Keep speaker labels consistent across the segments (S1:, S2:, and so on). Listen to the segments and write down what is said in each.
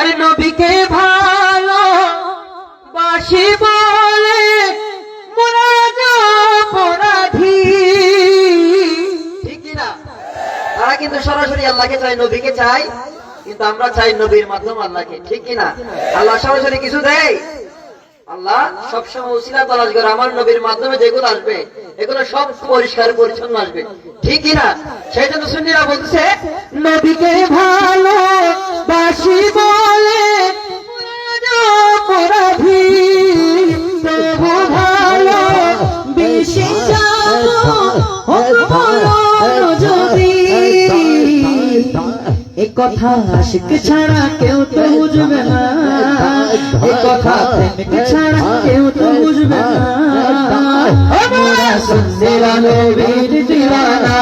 S1: আরে নবীকে ভালো বাসি বলে মোরা অপরাধী, ঠিক কিনা? তারা কিন্তু সরাসরি আল্লাহকে চায়, নবীকে চায়, কিন্তু আমরা চাই নবীর মাধ্যমে আল্লাহকে, ঠিক কিনা? আল্লাহ সরাসরি কিছু দেয়? আল্লাহ সবসময় উসিলা তালাশ করে, আমার নবীর মাধ্যমে যেগুলো আসবে এগুলো সব পরিষ্কার পরিচ্ছন্ন আসবে, ঠিক কিনা? সেই জন্য সুন্নিরা বলছে নবীকে ভালো বাসি বলে অপরাধী, তবু ভালো বেশি যদি এ কথা আশিক ছাড়া কেউ তো বুঝবে না, এ কথা প্রেমিক ছাড়া কেউ তো বুঝবে না। আমরা সুন্নিরা নবীর দিওয়ানা,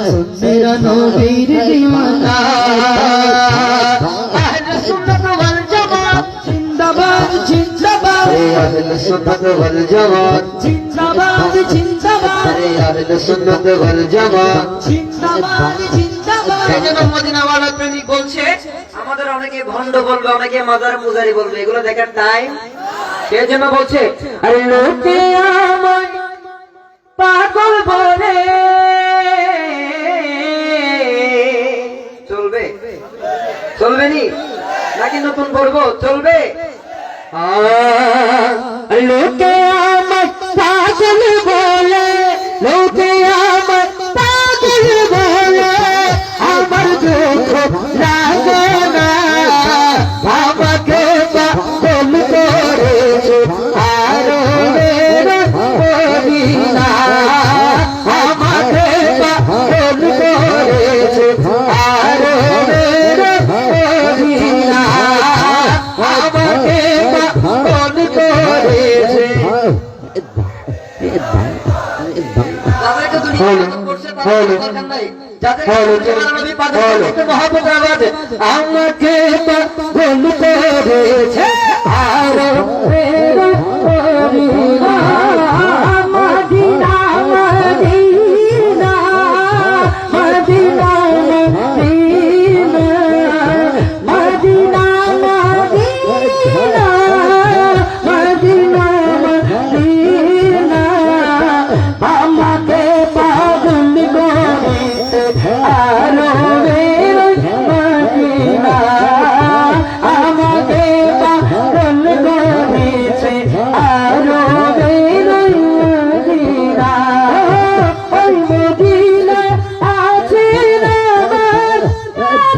S1: সুন্নিরা নবীর দিওয়ানা। আহলে সুন্নাত ওয়াল জামাত জিন্দাবাদ জিন্দাবাদ, আহলে সুন্নাত ওয়াল জামাত জিন্দাবাদ জিন্দাবাদ, আহলে সুন্নাত ওয়াল জামাত জিন্দাবাদ জিন্দাবাদ। এই জন্য মদিনাওয়ালা প্রেমিক বলছে আমাদের অনেকে ভণ্ড বলবে, অনেকে মাজার মুজারি বলবে, এগুলো দেখার টাইম। সেই জন্য বলছে আরে লোকে আমায় পাগল বলে, চলবে চলবে নি নাকি নতুন পড়বো? চলবে। লোকে আমায় পাগল বলে, লোকে আমায় পাগল বলে, আমার দুঃখ লাগে না, আমাকে পাগল করেছে আরো মদিনা, আমাকে পাগল করেছে আরো মদিনা, আমাকে পাগল করেছে। যাদেরকে দুনিয়া করছে তাদের দরকার নাই, যাদেরকে নবী পাগল করতে মহব্বত আওয়াজ, আমাকে পাগল করেছে আরো Medina, Medina Medina Medina Medina Medina Medina Medina, আমাকে পাগল করেছে আরো মদিনা, আমাকে পাগল করেছে আরো মদিনা। ওই মদিনা আছে না আমার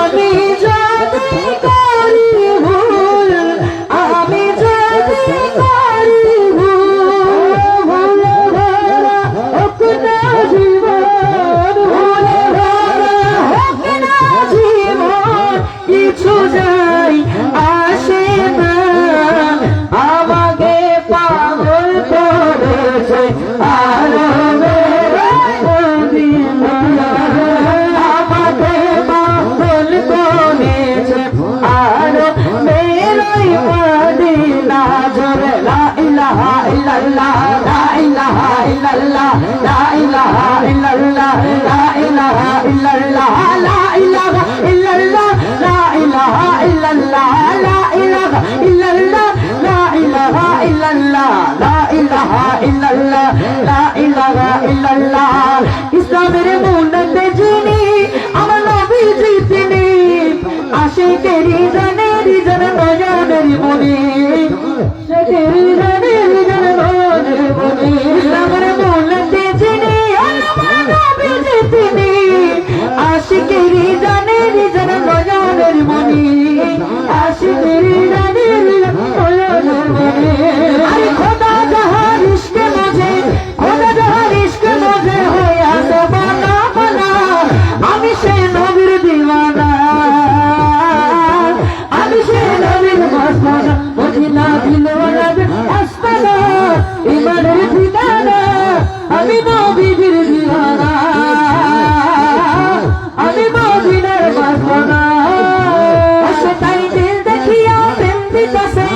S1: আমি যদি করি ভুল, আমি যদি করি ভুল, হোক না জীবন, হোক না জীবন, কিছু যাই আসে না, আমাকে পাগল করেছে আরো মদিনা, আমাকে পাগল করেছে আরো মেরই মদিনা। জোরে লা ইলাহা ইল্লাল্লাহ, লা ইলাহা ইল্লাল্লাহ, লা ইলাহা ইল্লাল্লাহ, লা ইলাহা ইল্লাল্লাহ, লা ইলাহা ইল্লাল্লাহ, লা ইলাহা ইল্লাল্লাহ, লা ইলাহা ইল্লাল্লাহ, লা ইলাহা ইল্লাল্লাহ, লা ইলাহা ইল্লাল্লাহ, লা ইলাহা ইল্লাল্লাহ। ইসলামের মুন্নতে যিনি আমার নবীজি তিনি, আশিকেরি জানেরি জন নয়নের মনি, আশিকেরি জানেরি জন নয়নের মনি, ইসলামের মুন্নতে যিনি আমার নবীজি তিনি, আশিকেরি জানেরি জন নয়নের মনি, আশিকেরি জানেরি জন নয়নের মনি। আরে খোদা জাহান ইশকে মুঝে, খোদা জাহান ইশকে মুঝে হইয়া সবানা বানা, আমি সে নবীর দিওয়ানা, আমি সে নবীর মাস্তানা, মদিনা দিলওয়ালা আস্তানা, ইমানের ঠিকানা, আমি নবীর দিওয়ানা, আমি মদিনার মাস্তানা। তাই দিল দেখিয়া প্রেম দিতেছে,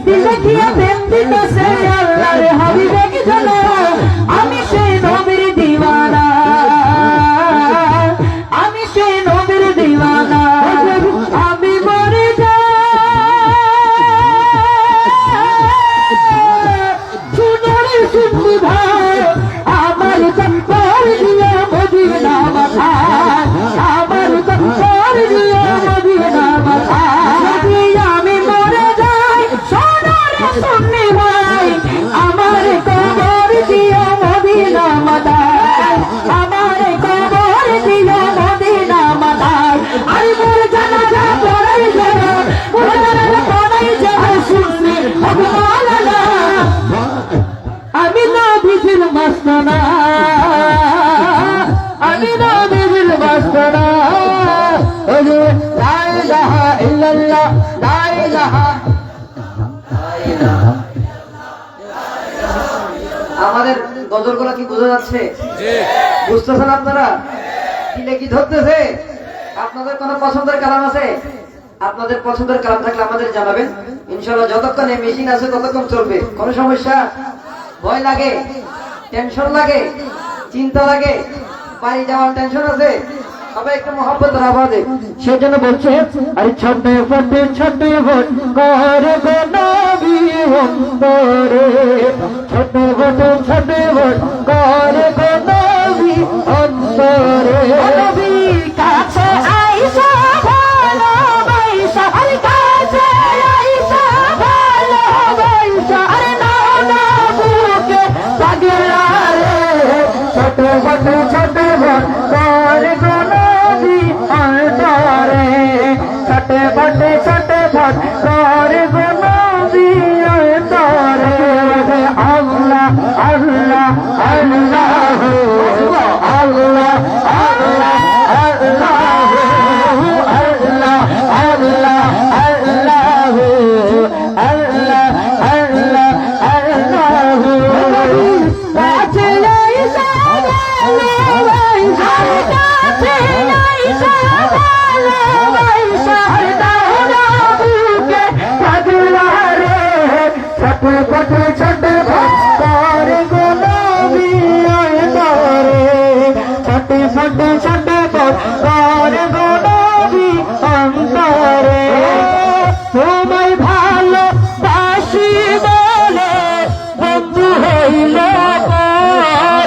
S1: দিল দেখিয়া প্রেম দিতেছে, আল্লাহর হাবিবে কি জানো মাস্তানা আমি নবীর মাস্তানা লা ইলাহা ইল্লাল্লাহ লা ইলাহা। আমাদের গজলগুলো কি বোঝা যাচ্ছে? বুঝতেছেন আপনারা? দিলে কি ধরতেছে? আপনাদের কোনো পছন্দের কালাম আছে? আপনাদের পছন্দের কালাম থাকলে আমাদের জানাবেন, ইনশাআল্লাহ যতক্ষণ এই মেশিন আছে ততক্ষণ চলবে। কোনো সমস্যা? ভয় লাগে, টেনশন লাগে, চিন্তা লাগে, বাড়ি যাওয়ার টেনশন আছে? সবাই একটু মহব্বতের আওয়াজে সেজন্য বলছে, আরে ছোটে ফটে ভোট করে গো নবী অন্তরে, ছোটে ভোট করে গো নবী অন্তরে। নবী কাছে আইসা ভালোবাসা, আরে কাছে আইসা ভালোবাসা, আরে না বুকে পাগলা রে, ছোটে ভোট করে গো নবী অন্তরে, ছোটে ভোট করে গো নবী অন্তরে। আল্লাহ আল্লাহ আল্লাহ আল্লাহ আল্লাহ আল্লাহ আল্লাহ আল্লাহ আল্লাহ আল্লাহ আল্লাহ। কাছে আইসা ভালোবাসা, কাছে আইসা ভালোবাসা, দাওনা বুকে পাগলা রে, ছোটে ভোট করে গো নবী অন্তরে, ছোটে ভোট করে গো নবী অন্তরে। তোমায় ভালোবাসি বলে বন্ধু হইল পর,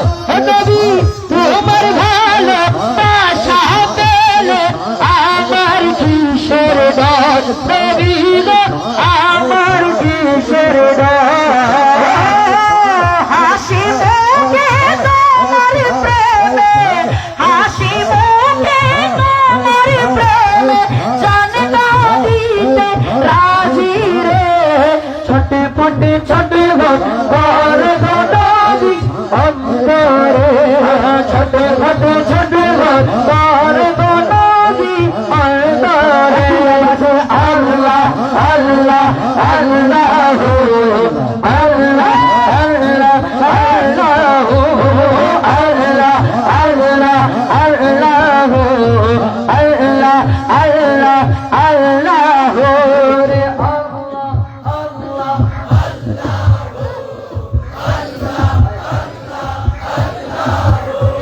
S1: নবী তোমার ভালোবাসা পেলে আমার কিশোর ডর, নবী গো আমার কিশোর ডর। হাসি মুখে তোমার প্রেমে, হাসি মুখে তোমার প্রেমে জানলা দিতে রাজি রে, ছোটে ভোট করে গো নবী অন্তরে, ছোটে ভোট করে গো নবী অন্তরে। আল্লাহ আল্লাহ আল্লাহ আল্লাহ আল্লাহ আল্লাহ আল্লাহ আল্লাহ আল্লাহ আল্লাহ আল্লাহ আল্লাহ রে। আল্লাহ আল্লাহ।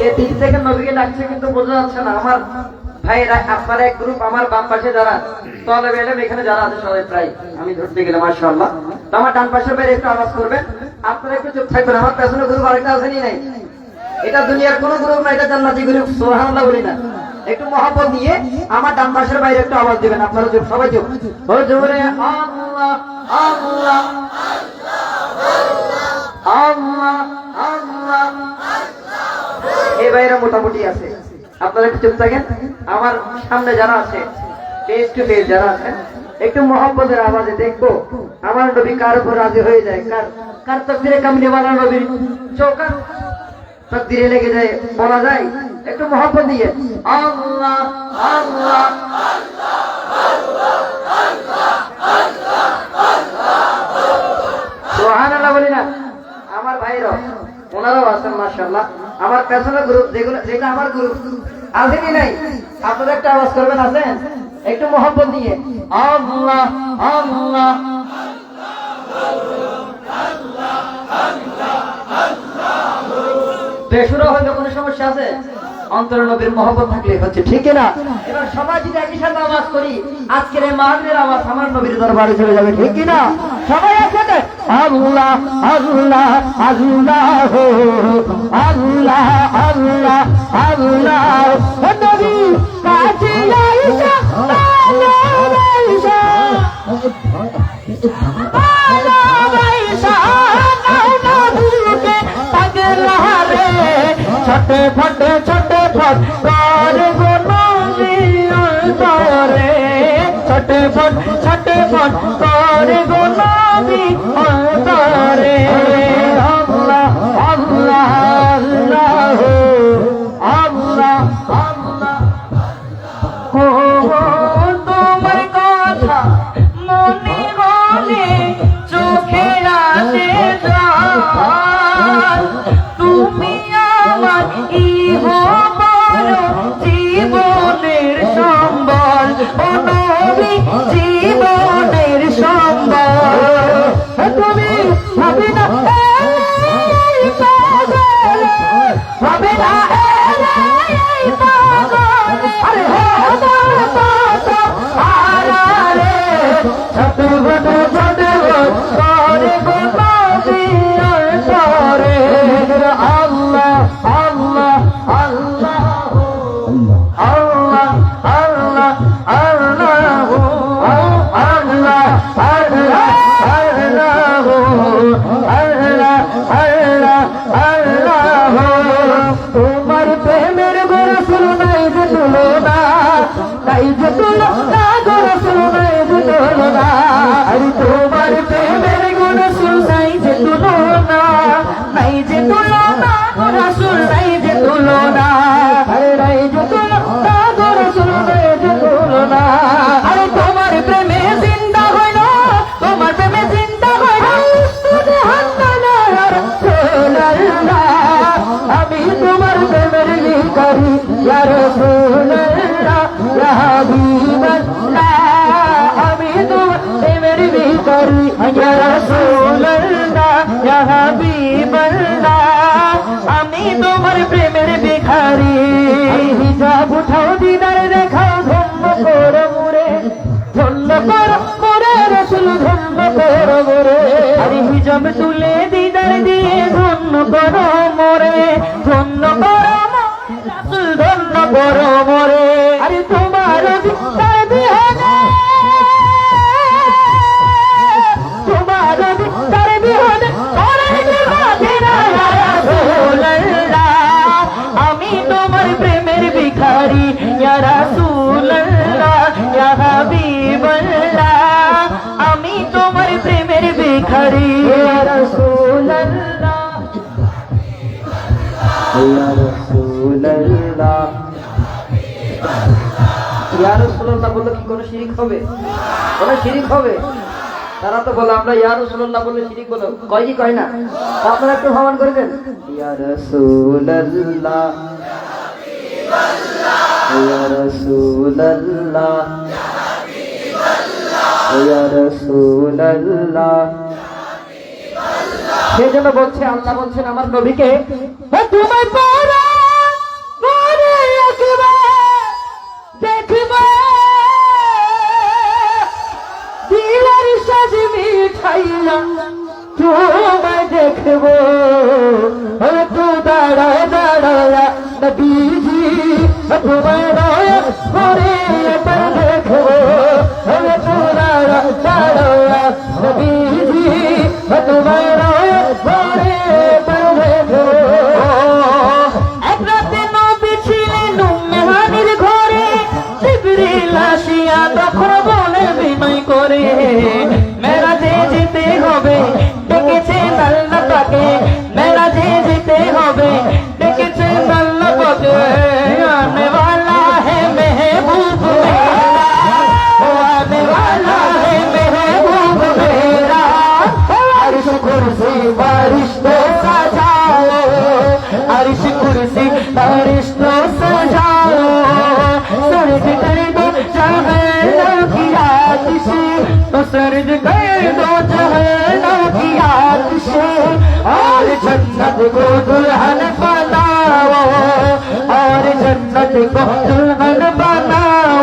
S1: এই 3 সেকেন্ড নবীকে ডাকছে কিন্তু বোঝা যাচ্ছে না। আমার ভাইরা আপনারা এক গ্রুপ, আমার বাম পাশে যারা তলেব এলেম এখানে যারা আছে সবাই প্রায় আমি ধরতে গেলে মাশাআল্লাহ। তো আমার ডান পাশের বাইরে একটু আওয়াজ করবেন, আপনারা একটু চুপ থাকবেন। আমার পেছনে গ্রুপ আরেকটা আসেনি নাই, এটা দুনিয়ার কোনো গ্রুপ না, এটা জান্নাতি গ্রুপ, সুবহানাল্লাহ বলি না। একটু মহব্বত নিয়ে আমার ডান পাশের বাইরে একটু আওয়াজ দিবেন, আপনারা চুপ, সবাই চুপ। ও জোরে আল্লাহ আল্লাহ আল্লাহ আল্লাহ। এই বাইরে মোটামুটি আছে, আপনারা একটু চুপ থাকেন। আমার সামনে যারা আছে, ফেস টু ফেস যারা আছেন, একটু মহব্বতের আওয়াজে দেখবো আমার নবী কার উপর রাজি হয়ে যায়, কার তকদিরে কামনে वाला নবীর চৌকার তকদিরে লেগে যায়, বলা যায়। একটু মহব্বত দিয়ে আল্লাহ আল্লাহ সুবহানাল্লাহ বলি না। আমার ভাইরা ওনারাও আছেন মাশাআল্লাহ। আমার পেছনে গ্রুপ যেটা আমার গ্রুপ আসেনি নাই, আপনারা একটা আওয়াজ করবেন, আছেন? একটু মহব্বত দিয়ে আল্লাহ আল্লাহ। বেসুরা হইলে কোনো সমস্যা আছে? অন্তরে নবীর মহব্বত থাকলে হচ্ছে, ঠিক না? এবার সবাই যদি একই সাথে আওয়াজ করি, আজকের এই মাহফিলের আওয়াজ আমার নবীর দরবারে চলে যাবে, ঠিক না? সবাই একসাথে আল্লাহ আল্লাহ আল্লাহ আল্লাহ আল্লাহ আল্লাহ। নবী কাছে আইসা ভালোবাসা, ভালোবাসা না বুকে পাগলা রে, ছোটে ভোট করে গো নবী অন্তরে, ছোটে ভোট করে গো নবী অন্তরে। আল্লাহ আল্লাহ রাসূলুল্লাহ ইয়া হাবিবাল্লাহ আমি তোমার প্রেমের ভিখারি ইয়া রাসূলুল্লাহ ইয়া হাবিবাল্লাহ আমি তোমার প্রেমের ভিখারি হিজাব উঠাও দিদার দেখাও ধন্য করো মোরে ধন্য করো মোরে রাসূল ধন্য করো মোরে আরে হিজাব তুলে দিদার দিয়ে ধন্য করো মোরে ধন্য করো রাসূল ধন্য করো মোরে আরে তোমার দিদার বিহনে তোমার দিদার বিহনে করে দিবাতে না রাসূলুল্লাহ আমি তোমার প্রেমের ভিখারি ইয়া রাসূলুল্লাহ ইয়া হাবিবাল্লাহ আমি তোমার প্রেমের ভিখারি ইয়া রাসূলুল্লাহ ইয়া রাসূলুল্লাহ ইয়া রাসূলুল্লাহ বললে কি কোনো শিরক হবে? কোনো শিরক হবে? তারা তো বলে আমরা ইয়া রাসূলুল্লাহ বললে শিরক বলে, কয় কি কয় না? আপনারা একটু ভ্রমণ করে দেন ইয়া রাসূলুল্লাহ ইয়া রাসূলুল্লাহ ইয়া রাসূলুল্লাহ সেজন্য বলছে আল্লাহ বলছেন আমার নবীকে তোমায় পরে পরে একবার দেখবা দিলের সাজ মিঠাইয়া তোমায় দেখবো তো দাঁড়ায় দাঁড়ায়া নবীজি তোমায় নয় পরে একবার দেখবো তো দাঁড়ায় দাঁড়ায়া নবীজি তোমায় নয় পরে একবার দেখবো এক রাতে নবী ছিলেন উম্মেহানির ঘরে জিবরিল আসিয়া তখন বলে বিনয় করে মেরাজে যেতে হবে ডেকেছেন আল্লাহ পাকে মেরাজে যেতে হবে ডেকেছেন আল্লাহ পাকে आने वाला है महबूब मेरा आने वाला है महबूब मेरा अर्श कुर्सी बारिश तो सजाओ अर्श कुर्सी बारिश तो सजाओ सर्द कर दो जहन्नम की आतिश तो सर्द कर दो जहन्नम की आतिश और जन्नत को दुल्हन बनाओ और जन्नत को दुल्हन बनाओ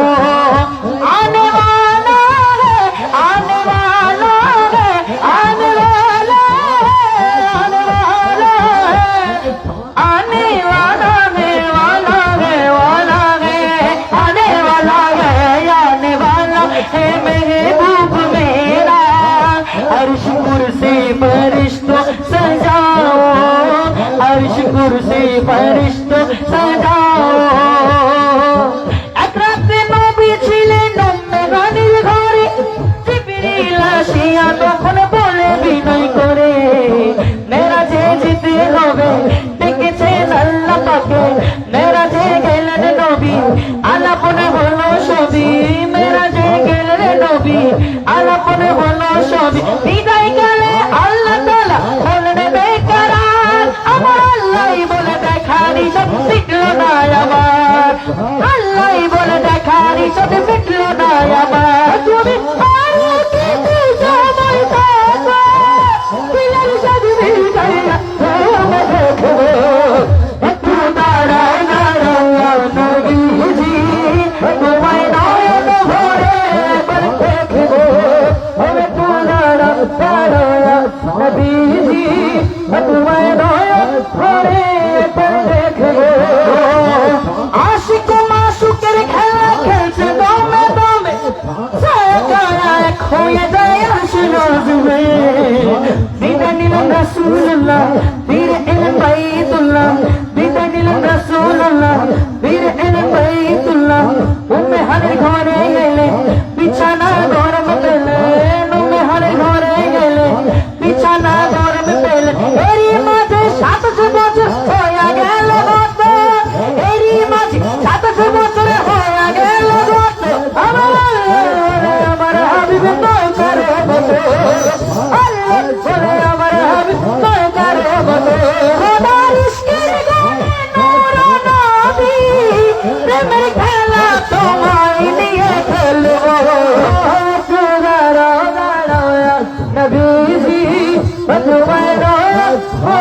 S1: आने वाला है आने वाला है आने वाला है आने वाला है आने वाला है वाला है वाला है आने वाला है महबूब मेरा अर्श कुर्सी फरिश्तों सजाओ अर्श कुर्सी फरिश्तों सजाओ এক রাতে নবী ছিলেন উম্মেহানির ঘরে জিবরিল আসিয়া তখন বলে বিনয় করে মেরাজে যেতে হবে ডেকেছেন আল্লাহ পাকে মেরাজে গেলেন নবী আলাপনে হলো সবই মেরাজে গেলেন নবী আলাপনে হলো সবই বিদায় গেলে আল্লাহ তাআলা বললেন বেকরার আমার আল্লাহই বলে দেখারি সব মিটলো না আমার আল্লাহই বলে দেখারি সব মিটলো না আমার তুমি আর কিছু সময় থাকো দিলের সাথে মিটাইয়া তোমায় দেখবো একটু দাঁড়ায় দাঁড়ায় নবীজি তোমায় নয়ন ভরে একবার দেখবো একটু দাঁড়ায় দাঁড়ায় নবীজি তোমায় নয়ন ভরে একবার দেখবো আশিক মাশুকের খেলা খেলছে দমে দমে ছায়া এক হয়ে যায় আসলো জুমে বিদায় নিলেন রাসূলুল্লাহ বীর এলেন বাইতুল্লাহ বিদায় নিলেন রাসূলুল্লাহ বীর এলেন বাইতুল্লাহ উম্মেহানির ঘরে গেলে বিছানা গরম পেলে উম্মেহানির ঘরে গেলে বিছানা গরম পেলে এরই মাঝে 700 বছর হয়ে গেল গত এরই মাঝে 700 বছর হয়ে গেল গত আমার হাবিব তো করে বসে আল্লাহ বলে আমার হাবিব তো করে বসে খোদার ইশকের গানে নূর নবী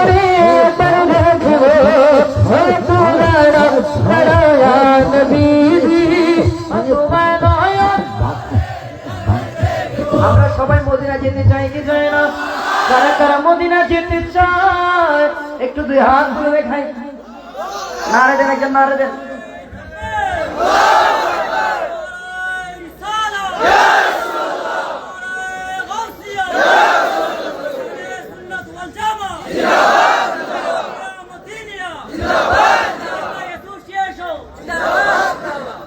S1: করে একবার দেখবো তোমার নবীজি তোমার নয়ন। আমরা সবাই মদিনা যেতে চাই কি চাই না? কারা কারা মদিনা যেতে চায় একটু দুই হাত তুলে দেখাই। নারে দেন, একজন নারে দেন।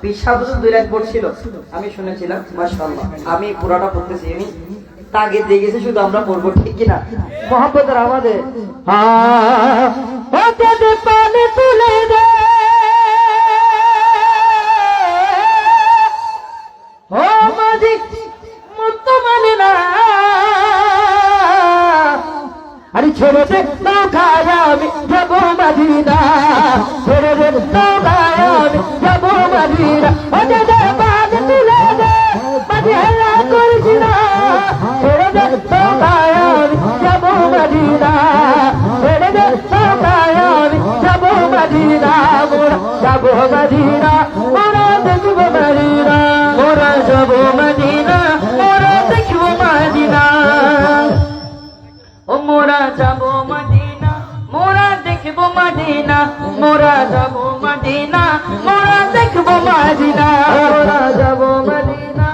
S1: পিসাবুল 2 লাখ পড়ছিল, আমি শুনেছিলাম। মাশাআল্লাহ, আমি পুরাটা পড়তেছি। আমি তাগিদ দিয়ে গেছি, শুধু আমরা পড়বো, ঠিক কিনা? মোহাম্মদের আমাদের পানি তুলে দে ও মাঝি মুক্ত মানে না। আরে ছেড়ে দে নৌকায় আমি যাবো মদিনা, ছেড়ে দে নৌকায় আমি যাবো মদিনা। ও দে পানি তুলে দে, মাঝি হেলা করছি না। ছেড়ে দে নৌকায় আমি যাবো মদিনা, ছেড়ে দে নৌকায় আমি যাবো মদিনা। মোরা যাবো মদিনা, মোরা দেখবো মদিনা, মোরা যাবো মদিনা, মোরা দেখবো মদিনা। ও মোরা যাবো মদিনা, মোরা দেখবো মদিনা, মোরা যাবো মদিনা, মোরা দেখবো মদিনা। মোরা যাবো মদিনা,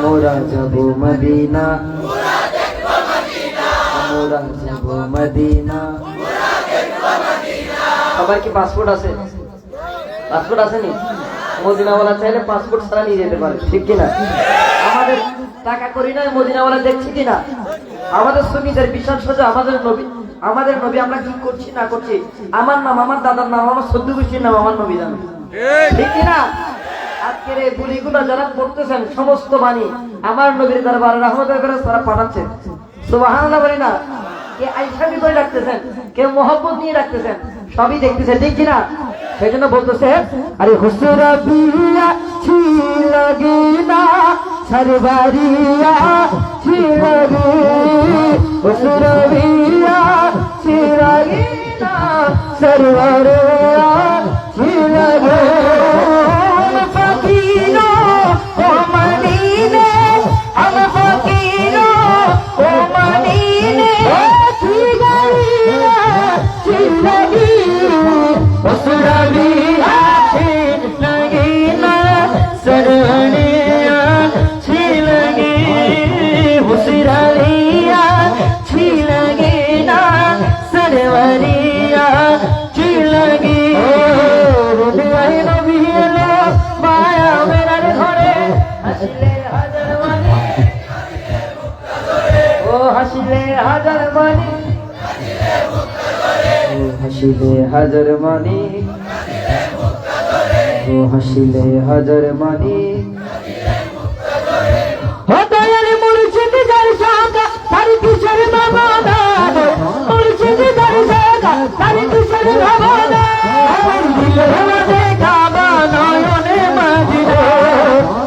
S1: মোরা যাবো মদিনা, মোরা যাবো মদিনা। সবার কি পাসপোর্ট আছে? পাসপোর্ট আসেনি? মদিনাওয়ালা চাইলে পাসপোর্ট ছাড়া নিয়ে যেতে পারে, ঠিক কিনা? আমাদের টাকা করি না, মদিনাওয়ালা দেখছি কিনা? আমাদের সুন্নিদের বিশ্বাস হচ্ছে আমাদের নবী আমরা কি করছি না করছি, আমার নাম, আমার দাদার নাম, আমার সদ্য গোষ্ঠীর নাম আমার নবী জানে, ঠিক কিনা? আজকের এই বুলিগুলো যারা পড়তেছেন সমস্ত বাণী আমার নবীর দরবারে রহমতের করে তারা পাঠাচ্ছেন। সুবহানাল্লাহ বলি না? কে আইসামি করে রাখতেছেন, কে মোহব্বত নিয়ে রাখতেছেন, সবই দেখতেছে, ঠিক কিনা? সেই জন্য বলতেছে, আরে হুসরা বিয়া ছিলগে না সরবারিয়া ছিলগে, হুসরা বিয়া ছিলগে না সরবারিয়া ছিলগে। ফকিরো ও মদিনে, हम फकीरो ओ मदीने, छिलगी उसरबिया छिलगी ना सरवनिया छिलगी उसरबिया छिलगी ना सरवनिया छिलगी। रुदियाई नबी लो माया मेरा घरे हसले हाजर मानी, ও হাসিলে হাজার মানি, ও হাসিলে হাজার মানি, ও হাসিলে হাজার মানি। ও দয়ালে মুর্শিদ যার শাখা তার কিশোর মামানা, মুর্শিদ যার শাখা তার কিশোর মামানা। দিলের মাঝে কাবা নয়নে মদিনা,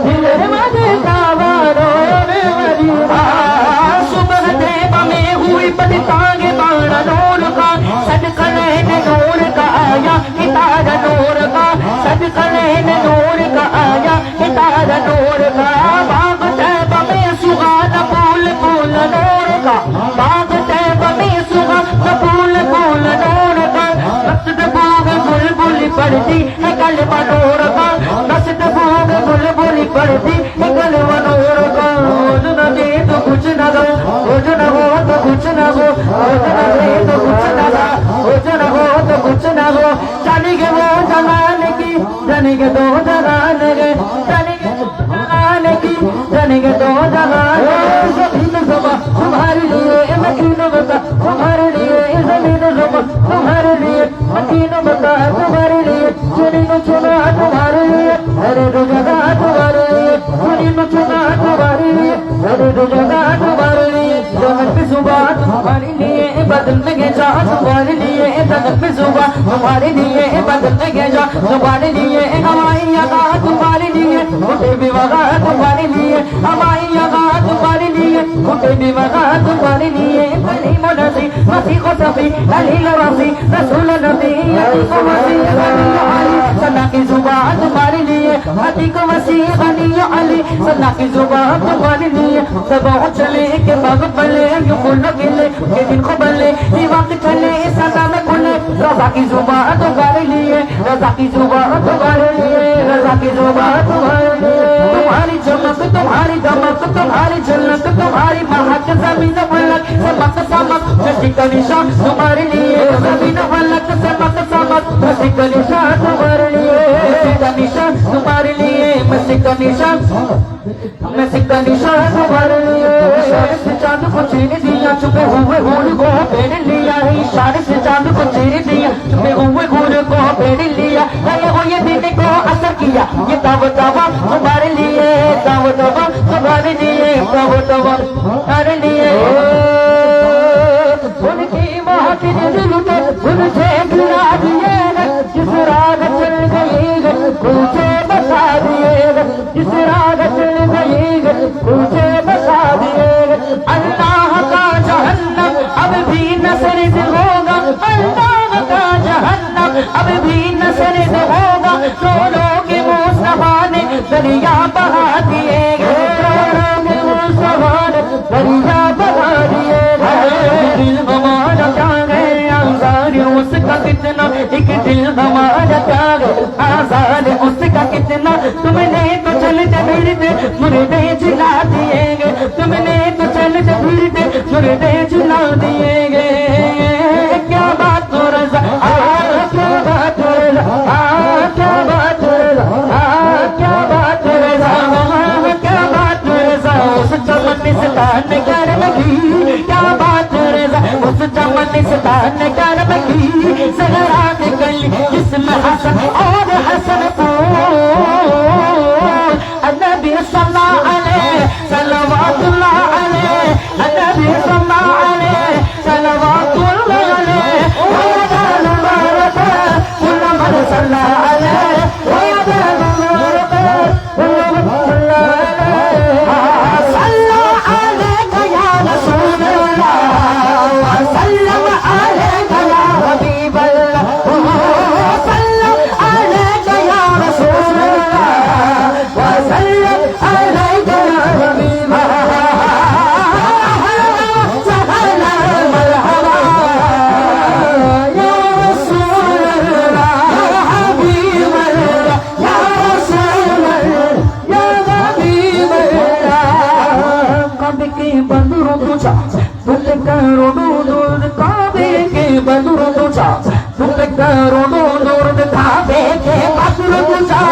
S1: দিলের মাঝে কাবা নয়নে মদিনা। तागे बाणा नूर का सदका लेने नूर का आया हितारा नूर का, सदका लेने नूर का आया हितारा नूर का। बाग तैबा में सुहाना फूल फूल नूर का, बाग तैबा में सुहाना फूल फूल नूर का। मस्त भूग बुलबुल पड़ती है कलमा नूर का, मस्त भूग बुलबुल पड़ती है कलमा नूर का। ओजना दे तो कुछ न दो, ओजना हो तो कुछ न हो, ओजना दे तो कुछ न दो, ओजना हो तो कुछ न हो। जानेंगे वो जलाने की, जानेंगे दो जलाने के, जानेंगे दो जलाने की, जानेंगे दो जलाने। जमीन ज़ुबां तुम्हारे लिए, मकीन बता तुम्हारे लिए, जमीन ज़ुबां तुम्हारे लिए, मकीन बता तुम्हारे लिए। चुनी नो चुना तुम्हारे लिए, अरे दो जगह तुम्हारे लिए, चुनी नो चुना तुम्हारे लिए, अरे दो जगह तुम्हारे लिए। जन्नत पे सुबह तुम्हारे लिए, बदल में जा तुम्हारे लिए, जन्नत पे सुबह तुम्हारे लिए, बदल में जा तुम्हारे लिए। हमारी यहाँ तुम्हारे लिए, उठे भी वहाँ तुम्हारे लिए, हमारी यहाँ तुम्हारे लिए, उठे भी वहाँ तुम्हारे लिए।
S2: كريم نبي مسيح صفي دليل رفي رسول نبي عتیق مسیح غنی علی سنا کی زبان تمہارے لیے عتیق مسیح غنی علی سنا کی زبان تمہارے لیے سب چلے کے باغ بلے یوں کھل گلے کے دن کو بلے یہ وقت چلے سنا میں کھلے رضا کی زبان تمہارے لیے رضا کی زبان تمہارے لیے رضا کی زبان تمہارے لیے تمہاری چمک تمہاری دمک تمہاری جھلک تمہاری مہک زمین فلک چمک چمک خوشی کا نشان تمہارے لیے زمین فلک چمک چمک خوشی کا نشان تمہارے لیے کا نشان تمہارے لیے مسیح کا نشان مسیح کا نشان تمہارے لیے اشارے سے چاند کو چیر دیا چھپے ہوئے ہول کو پھیر لیا اشارے سے چاند کو چیر دیا چھپے ہوئے ہول کو پھیر لیا گئے ہوئے دن کو اثر کیا یہ دعوت تمہارے لیے دعوت تمہارے لیے دعوت تمہارے لیے ان کی ماں کے دل پہ مجھے گرا دیے جس راہ چل گئی مجھے بتا دیے جس راہ چل گئی مجھے بتا دیے اللہ کا جہنم اب بھی نہ سرد ہوگا اللہ کا جہنم اب بھی نہ سرد ہوگا لولوں کے مصطفیٰ نے دریا بہا دیے لولوں کے مصطفیٰ نے دریا بہا دیے دل ہمارا کیا ہے آزاد اس کا کتنا ایک دل ہمارا کیا ہے آزاد اس کا کتنا تم نے تو چلتے پھرتے مردے جلا دیے گے تم نے تو چلتے پھرتے مردے جلا دیے گے کیا بات ہو رضا کیا بات ہو رضا کیا بات ہو رضا کیا بات ہو رضا کیا بات ہو رضا اس چمن سے تان کر لگی کیا بات ہو رضا اس چمن سے تان کر لگی زہرا نکلی جسم حسن اور حسن النبی صلی اللہ علیہ صلوات اللہ علیہ النبی صلی اللہ علیہ صلوات اللہ علیہ ویدان مبارک کل من صلی علیہ ویدان مبارک کل من صلی علیہ صلی علیک یا رسول اللہ وسلم علیک یا حبیب اللہ صلی علیک یا رسول اللہ وسلم علیک یا حبیب اللہ سہلا مرحبا یا رسول اللہ یا حبیب اللہ یا رسول اللہ یا حبیب اللہ کعبے کے بندروں تجھا تم کروڑوں دور کعبے کے بندروں تجھا تم کروڑوں دور کعبے کے بندروں تجھا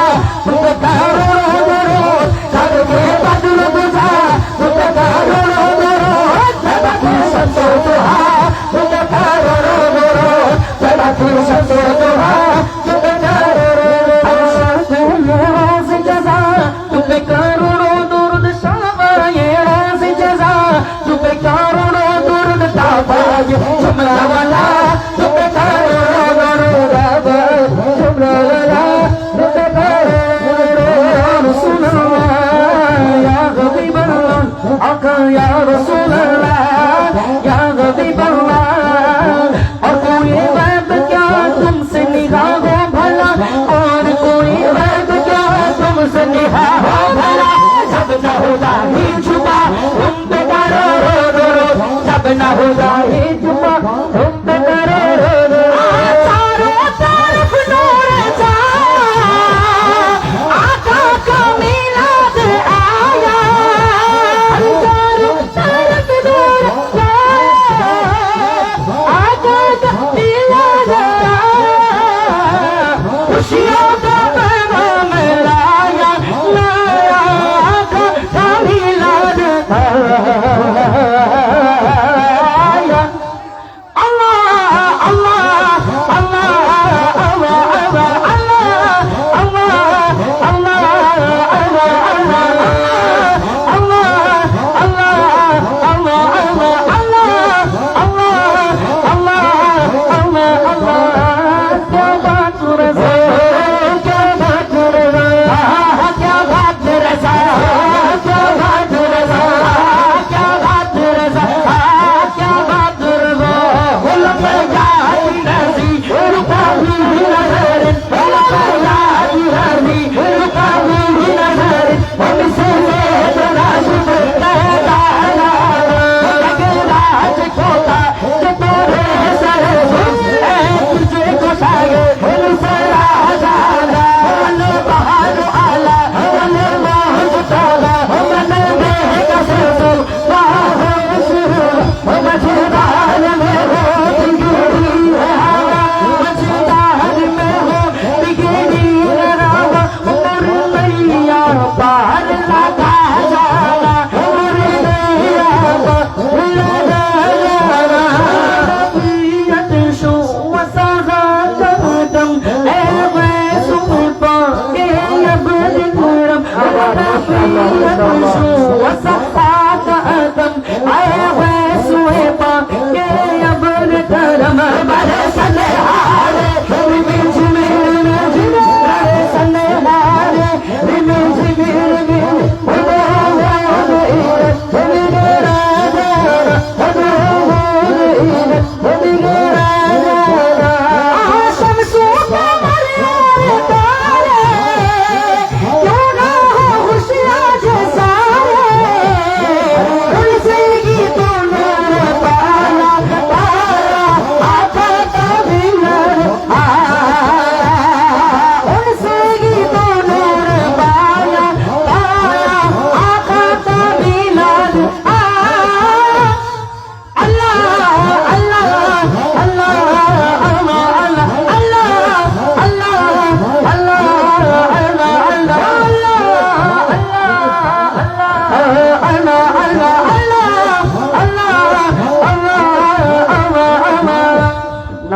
S2: تم کروڑوں دور کعبے کے بندروں تجھا تم کروڑوں دور سبا کی سچو دعا تم کروڑوں دور سبا کی سچو دعا تم کروڑوں یہ روز جزا تم کروڑوں دور شابا یہ روز جزا تم کروڑوں دور تابا یہ جملہ والا تم کروڑوں دور تابا جملہ والا تم کروڑوں رسول اللہ یا حبیب اللہ آقا یا رسول اللہ یا حبیب اللہ اور کوئی غیب کیا تم سے نگاہ ہو بھلا اور کوئی غیب کیا تم سے نگاہ ہو بھلا جب نہ ہوگا ہی چھپا تم پہ کرو جب نہ ہوگا ہی چھپا تم پہ کرو چاروں طرف نور جا آقا کا میلاد آیا چاروں طرف نور جا آقا کا میلاد آیا خوشیوں کا پیغام لایا لایا آقا کا میلاد آیا اللہ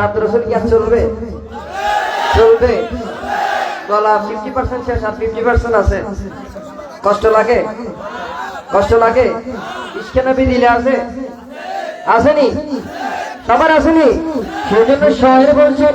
S1: নাত রসুল কি আর চলবে? চলবে। গলা 50% শেষ আর 50% আছে। কষ্ট লাগে? কষ্ট লাগে? ইশকে নবী দিলে আছে? আসেনি? সবার আসেনি? সেই জন্য শহর বলছেন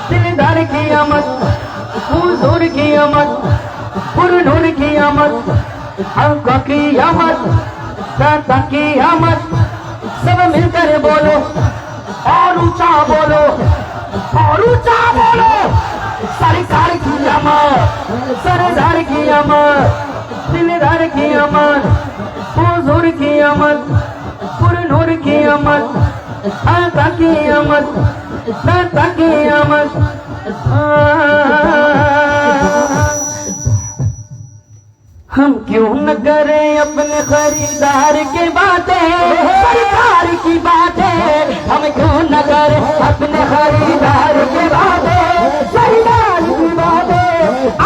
S2: दिलदार की आमद, हुजूर की आमद, पुरनूर की आमद, हक़ की आमद, दाता की आमद, सब मिलकर बोलो और ऊंचा बोलो और ऊंचा बोलो, सरकार की आमद, सरदार की आमद, दिलदार की आमद, हुजूर की आमद, पुरनूर की आमद, हक़ की आमद, दाता की आमद। हम क्यों न करें अपने खरीदार की बातें, सरकार की बातें, हम क्यों न करें अपने खरीदार की बातें, सरकार की बातें।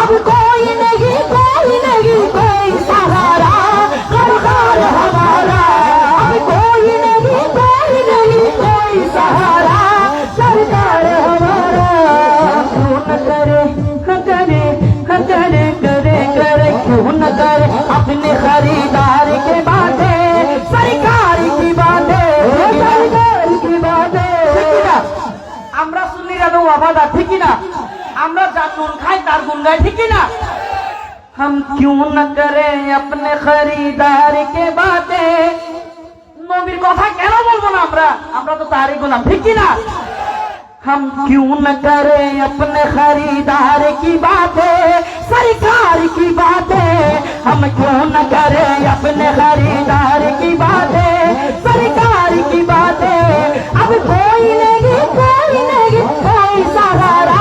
S2: अब कोई नहीं कोई सहारा, सरकार हमारा। अब कोई नहीं कोई सहारा, सरकार हमारा। क्यों न करे क्यों न करे अपने खरीदार के बातें, सरकार की बातें, सरकार की बातें। ठीक ना? আমরা সুন্নিরা তো ওয়াফাদার, ঠিক না? আমরা যার নুন খাই তার গুণ গাই, ঠিক না? हम क्यों न करें अपने खरीदार के बातें, নবীর কথা কেন বলবো না আমরা? আমরা তো তারই গোলাম, ঠিক না? हम क्यों न करें अपने खरीदार की बातें, सरकार की बातें। हम क्यों न करें अपने खरीदार की बातें, सरकार की बातें। अब कोई नहीं कोई सहारा,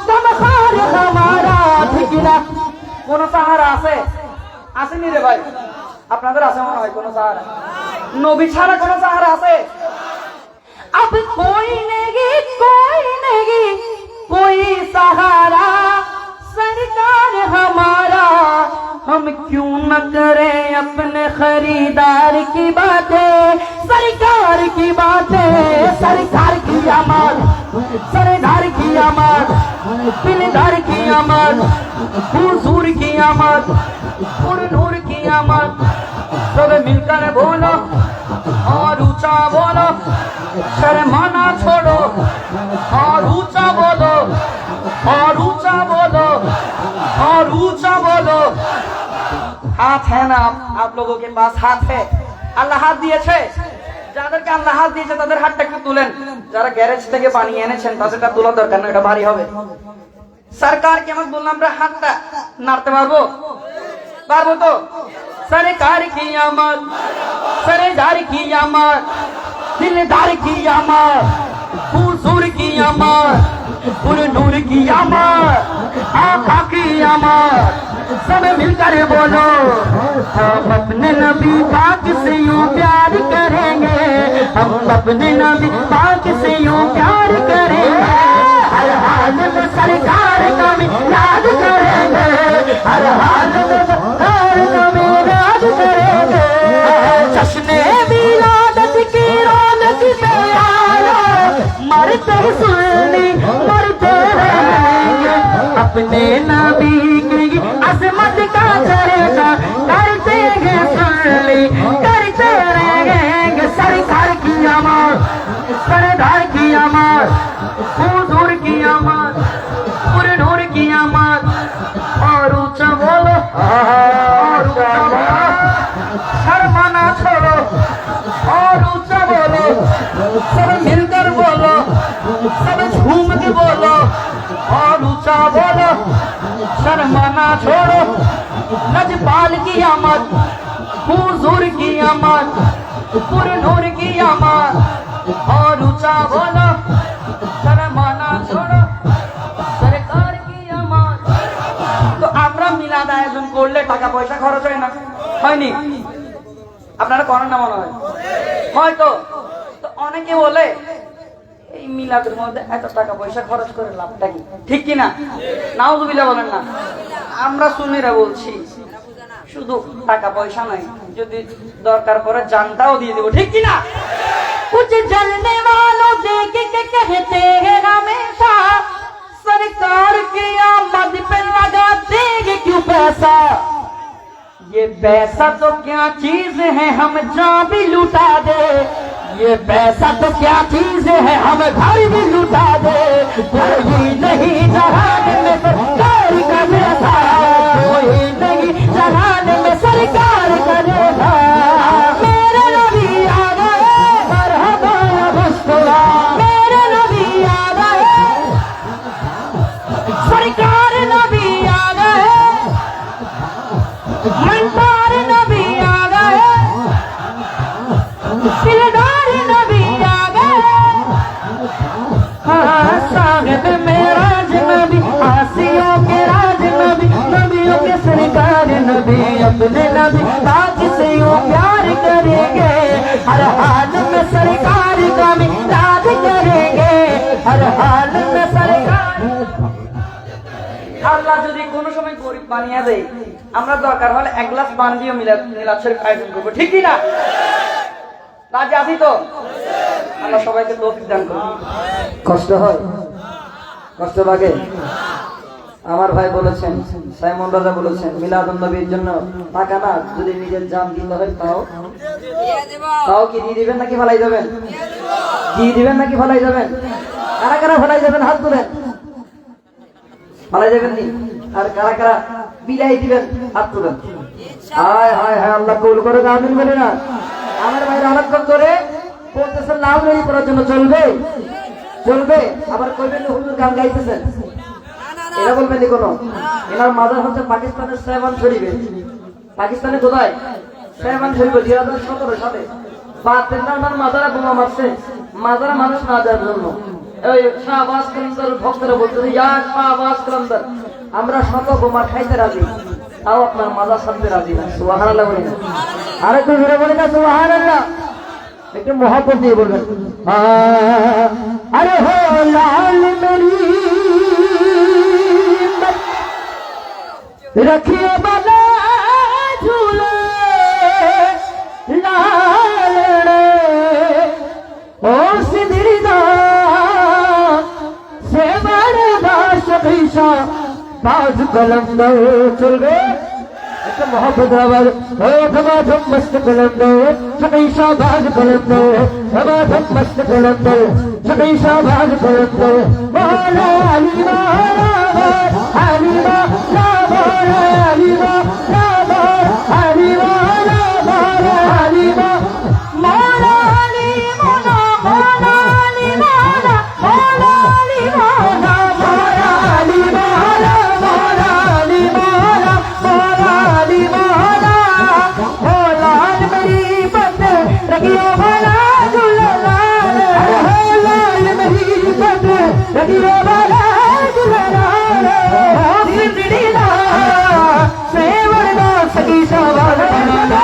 S2: दमखार हमारा। ठीक ना? কোন সাহারা আছে? আসেনি রে ভাই? আপনাদের আছে মনে হয় কোন সাহারা? নবী ছাড়া কোন সাহারা আছে? अब कोई नहीं कोई सहारा, सरकार हमारा। हम क्यों न करें अपने खरीदार की बातें, सरकार की बातें। सरकार की आमद, सरदार की आमद, दिलदार की आमद, हुजूर की आमद, पुरनूर की आमद। सब मिलकर बोलो और ऊंचा बोलो, शर्माना छोड़ो और ऊंचा बोलो और ऊंचा बोलो और ऊंचा बोलो। हाथ है ना आप लोगों के पास? हाथ है? আল্লাহ হাত দিয়েছে। যাদেরকে আল্লাহ হাত দিয়েছে তাদের হাতটা একটু তুলেন। যারা গ্যারেজ থেকে বানিয়ে এনেছেন তাদেরটা তোলা দরকার না, এটা ভারী হবে। সরকার কেমন বললাম আমরা হাতটা নাড়তে পারবো? পারবো তো? सरकार की आमद, सरदार की आमद, दिलदार की आमद, हुजूर की आमद, पुरनूर की आमद, आका की आमद। सब मिलकर बोलो हम अपने नबी पाक से यूं प्यार करेंगे, हम अपने नबी पाक से यूं प्यार करेंगे। हर हाल में सरकार का याद करेंगे, हर हाल में सरकार का याद करेंगे। जश्न विलादत की रौनक में आया, मरते सुन्नी मरते रहेंगे, अपने नबी की अजमत का चर्चा करते हैं, सुन्नी करते रहेंगे। सरकार की आमद, सरदार की आमद, हुजूर की आमद, पुरनूर की आमद। और ऊंचा बोलो और ऊंचा बोलो, शर्माना छोड़ो और ऊंचा बोलो। सब मिलकर बोलो, सब झूम के बोलो और ऊंचा बोलो, शर्माना छोड़ो। लजपाल की आमद, हुजूर की आमद, पुरनूर की आमद। और ऊंचा बोलो, शर्माना छोड़ो, सरकार की आमद। तो আমরা মিলাদ আয়োজন করলে টাকা পয়সা খরচ হয় না?
S1: হয়নি? আপনারা করেন না মনে হয়? হয়তো। তো অনেকে বলে এই মিলাদের মধ্যে এত টাকা পয়সা খরচ করে লাভটা কি? ঠিক কিনা? নাউজুবিল্লাহ বলেন না। আমরা সুন্নিরা বলছি শুধু টাকা পয়সা নাই, যদি দরকার পড়ে জানটাও দিয়ে দেবো। ঠিক কিনা?
S2: कुछ जलने वालों देख के कहते हैं हमेशा सरकार की आमद पे लगा देंगे क्यों पैसा। ये पैसा तो क्या चीज है हम जहाँ भी लुटा दे, ये पैसा तो क्या चीज है हम घर भी लुटा दे। कोई नहीं जहाने में सरकार का जैसा, कोई नहीं जहाने में सरकार का जैसा। मेरे नबी आ गए मरहबा मुस्कुरा, मेरे नबी आ गए, सरकार नबी आ गए, मंदार नबी आ गए, दिलदार नबी आ गए। हाँ साहिब मेराज नबी, आसियों के राज नबी, नबियों के सरकार नबी, अपने नबी पाक से यूं प्यार करेंगे, हर हाल में सरकार का मिलाद करेंगे, हर हाल में सरकार।
S1: আল্লাহ যদি কোনো সময় গরিব বানিয়ে দেয়, আমরা দরকার হলে এক গ্লাস পানি দিয়ে মিলাদ শরীফ আয়োজন করবো। ঠিক কিনা? রাজি আছি তো? আল্লাহ সবাইকে তৌফিক দান করুন। কষ্ট হয়, কষ্ট লাগে। আমার ভাই বলেছেন, সাইমন রাজা বলেছেন, মিলাদুন নবীর জন্য টাকা না, যদি নিজের জান দিতে হয় তাও কি দিয়ে দিবেন নাকি ফালাই যাবেন? দিয়ে দিবেন নাকি ফালাই যাবেন? কারা কারা ফালাই যাবেন হাত তুলেন। ফালাই যাবেন নি? আর কারা কারা বিলাই দিবেন হাত তুলেন। হায় হায় হায়, আল্লাহ কবুল করে, আমিন বলে না। আমার ভাইরা অনেকক্ষণ ধরে বলতেছেন লাভ রেডি করার জন্য, চলবে চলবে। আবার কইবেন হুজুর গান গাইতেছেন, এটা বলবেন নি কোনো। এনার মাদার হচ্ছে পাকিস্তানের সেহবান শরীফে। পাকিস্তানে কোথায়? সেহবান শরীফে 2017 সালে বাতেন্দার মাদারা বোমা মারছে, মাদারা মানুষ না যাওয়ার জন্য। ওই শাহবাজ কালান্দার ভক্তরা বলতেছে, ইয়া শাহবাজ কালান্দার, আমরা শত বোমা খাইতে রাজি, তাও আপনার মাদার সাথে রাজি না। সুবহানাল্লাহ বলি না? আর একটু জোরে বলি না সুবহানাল্লাহ? একটু মহব্বত দিয়ে বলবেন।
S2: अरे हो लाल मेरी रखिए बना झूले लाल ओ सिदरीदा से बड़े बादशाह बाज कलम दो चल गए। मोहब्बत आवाज धमाधम मस्त कलम दो, हमेशा बाज कलम दो, धमाधम मस्त कलम दो, हमेशा बाज कलम दो। मौला अली मौला अली मौला अली मौला अली मौला अली मौला अली मौला मौला अली मौला मौला अली मौला मौला अली मौला मौला अली मौला मौला अली मौला। हो लाल मेरी बत रखियो भला दुलाल, हो लाल मेरी बत रखियो भला दुलाल। हो सिदरीदा सेवरदा सगी शाबाद करना,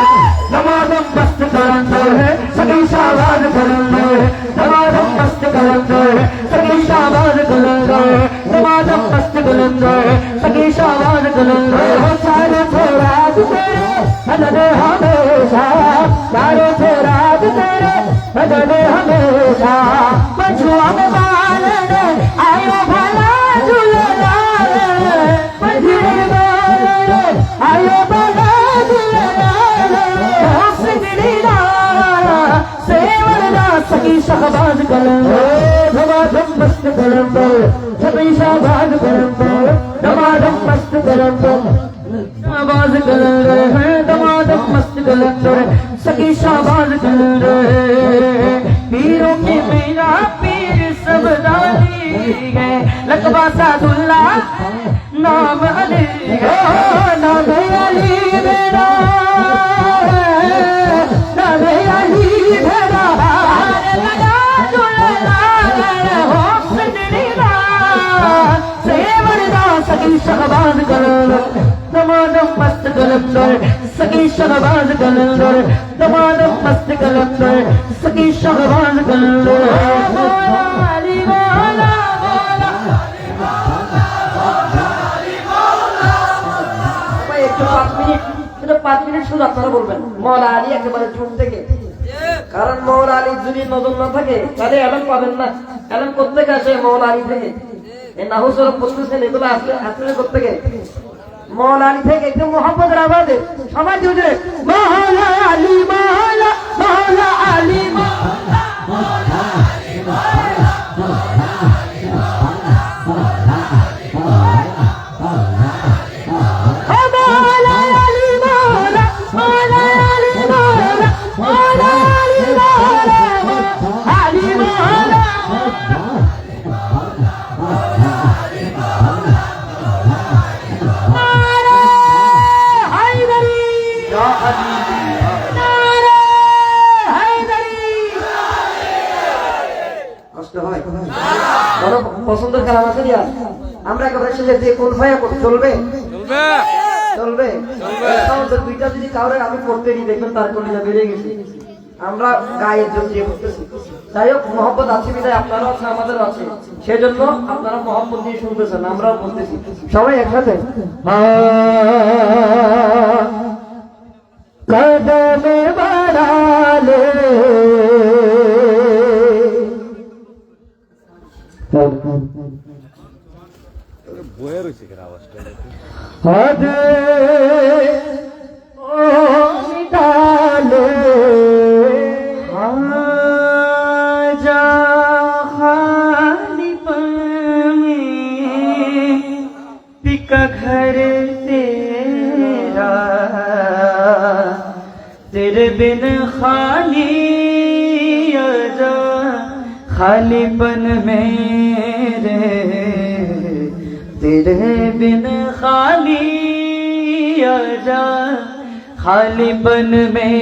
S2: नमाज़म मस्त करना है सगी शाबाद करना है, नमाज़म मस्त करना है सगी शाबाद करना है, नमाज़म मस्त करना है सगी शाबाद करना है। हो सारे थोराद तेरे मदद हमेशा, सारे थोराद तेरे मदद हमेशा। मजुआ में बालने आयो भला दुलाल, मजुआ में बालने आयो भला दुलाल। हो सिदरीदा सेवरदा सगी शाबाद करना, धमाधम मस्त करना, सगी शाबाद करना, धमाधम मस्त करना, आवाज कर रहे हैं दमादम मस्त कलंदर सगी शाबाज कर रहे। पीरों की मेरा पीर सब दानी है, लकबा सादुल्ला नाम अली है, नाम अली मेरा नाम अली मेरा लगा दुल्ला हो सिदरीदा सेवरदा सगी शाबाज कर, दमादम मस्त कलंदर सगी शहबाज कलंदर दमादम मस्त कलंदर सखी शहबाज कलंदर अली मौला
S1: ভাই একটু 5 মিনিট শুধু আপনারা বলবেন মৌলা আলী একেবারে চুপ থেকে, কারণ মৌলা আলী যদি নজর না থাকে তাহলে এলম পাবেন না। এলম কোত্থেকে আসে? মৌলা আলী থেকে। এই নাহুসরফ পড়তেছেন এগুলো আসলে কোত্থেকে? মৌলা আলী থেকে। একটু মোহাম্মদের আওয়াজে সবাই জুড়ে
S2: मौला अली मौला मौला अली
S1: কষ্ট হয়? বড় পছন্দের কালাম আছে দিয়া আমরা একেবারে শেষে যে কোন ভাইয়া চলবে চলবে চলবে দুইটা যদি কাউরে আমি পড়তে দিই দেখবেন তার কলিজা বেরিয়ে গেছে। আমরা গায়ের জন্য দিয়ে করতেছি। যাই হোক মহব্বত আছে বিদায় আপনারও আছে আমাদেরও আছে, সেজন্য আপনারা মহব্বত দিয়ে শুনতেছেন, আমরাও বলতেছি সবাই একসাথে
S2: कदम बढ़ाले
S3: বয়ে রয়েছে কেন আওয়াজটা?
S2: हद ओ डाले आजा खाली पन में पिका घर तेरा तेरे बिन खाली आजा खालीपन मेरे तेरे बिन खाली आजा खालीपन में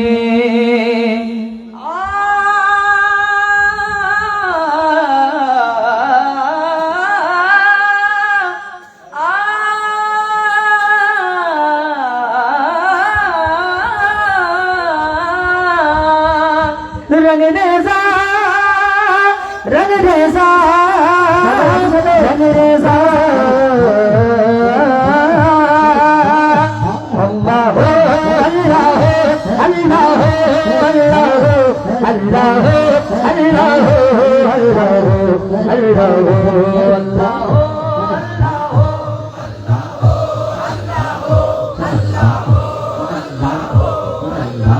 S2: रंग रेजा रंग रेजा रंग रेजा अल्लाह अल्लाह अल्लाह अल्लाह अल्लाह अल्लाह अल्लाह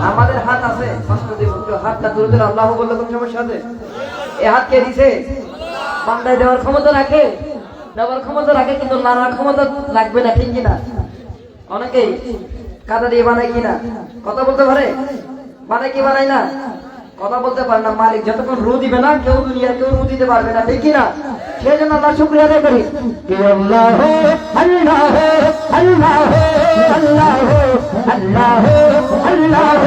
S1: আমাদের হাত আছে, হাতটা তুলে দিলে আল্লাহ বললে কোন সমস্যা আছে? এই হাত কে দিছে? বান্দায় দেওয়ার ক্ষমতা রাখে, দেওয়ার ক্ষমতা রাখে, কিন্তু লাড়ার ক্ষমতা রাখবে না, ঠিক কিনা? অনেকেই কাদা দিয়ে বানায় কিনা, কথা বলতে পারে, বানায় কি বানায় না, কথা বলতে পারে না। মালিক যতক্ষণ রু দিবে না কেউ দুনিয়ার কেউ রু দিতে পারবে না, ঠিক কিনা? সেই জন্য আল্লাহ শুকরিয়া আদায় করি।
S2: अल्लाह अल्लाह अल्लाह अल्लाह अल्लाह अल्लाह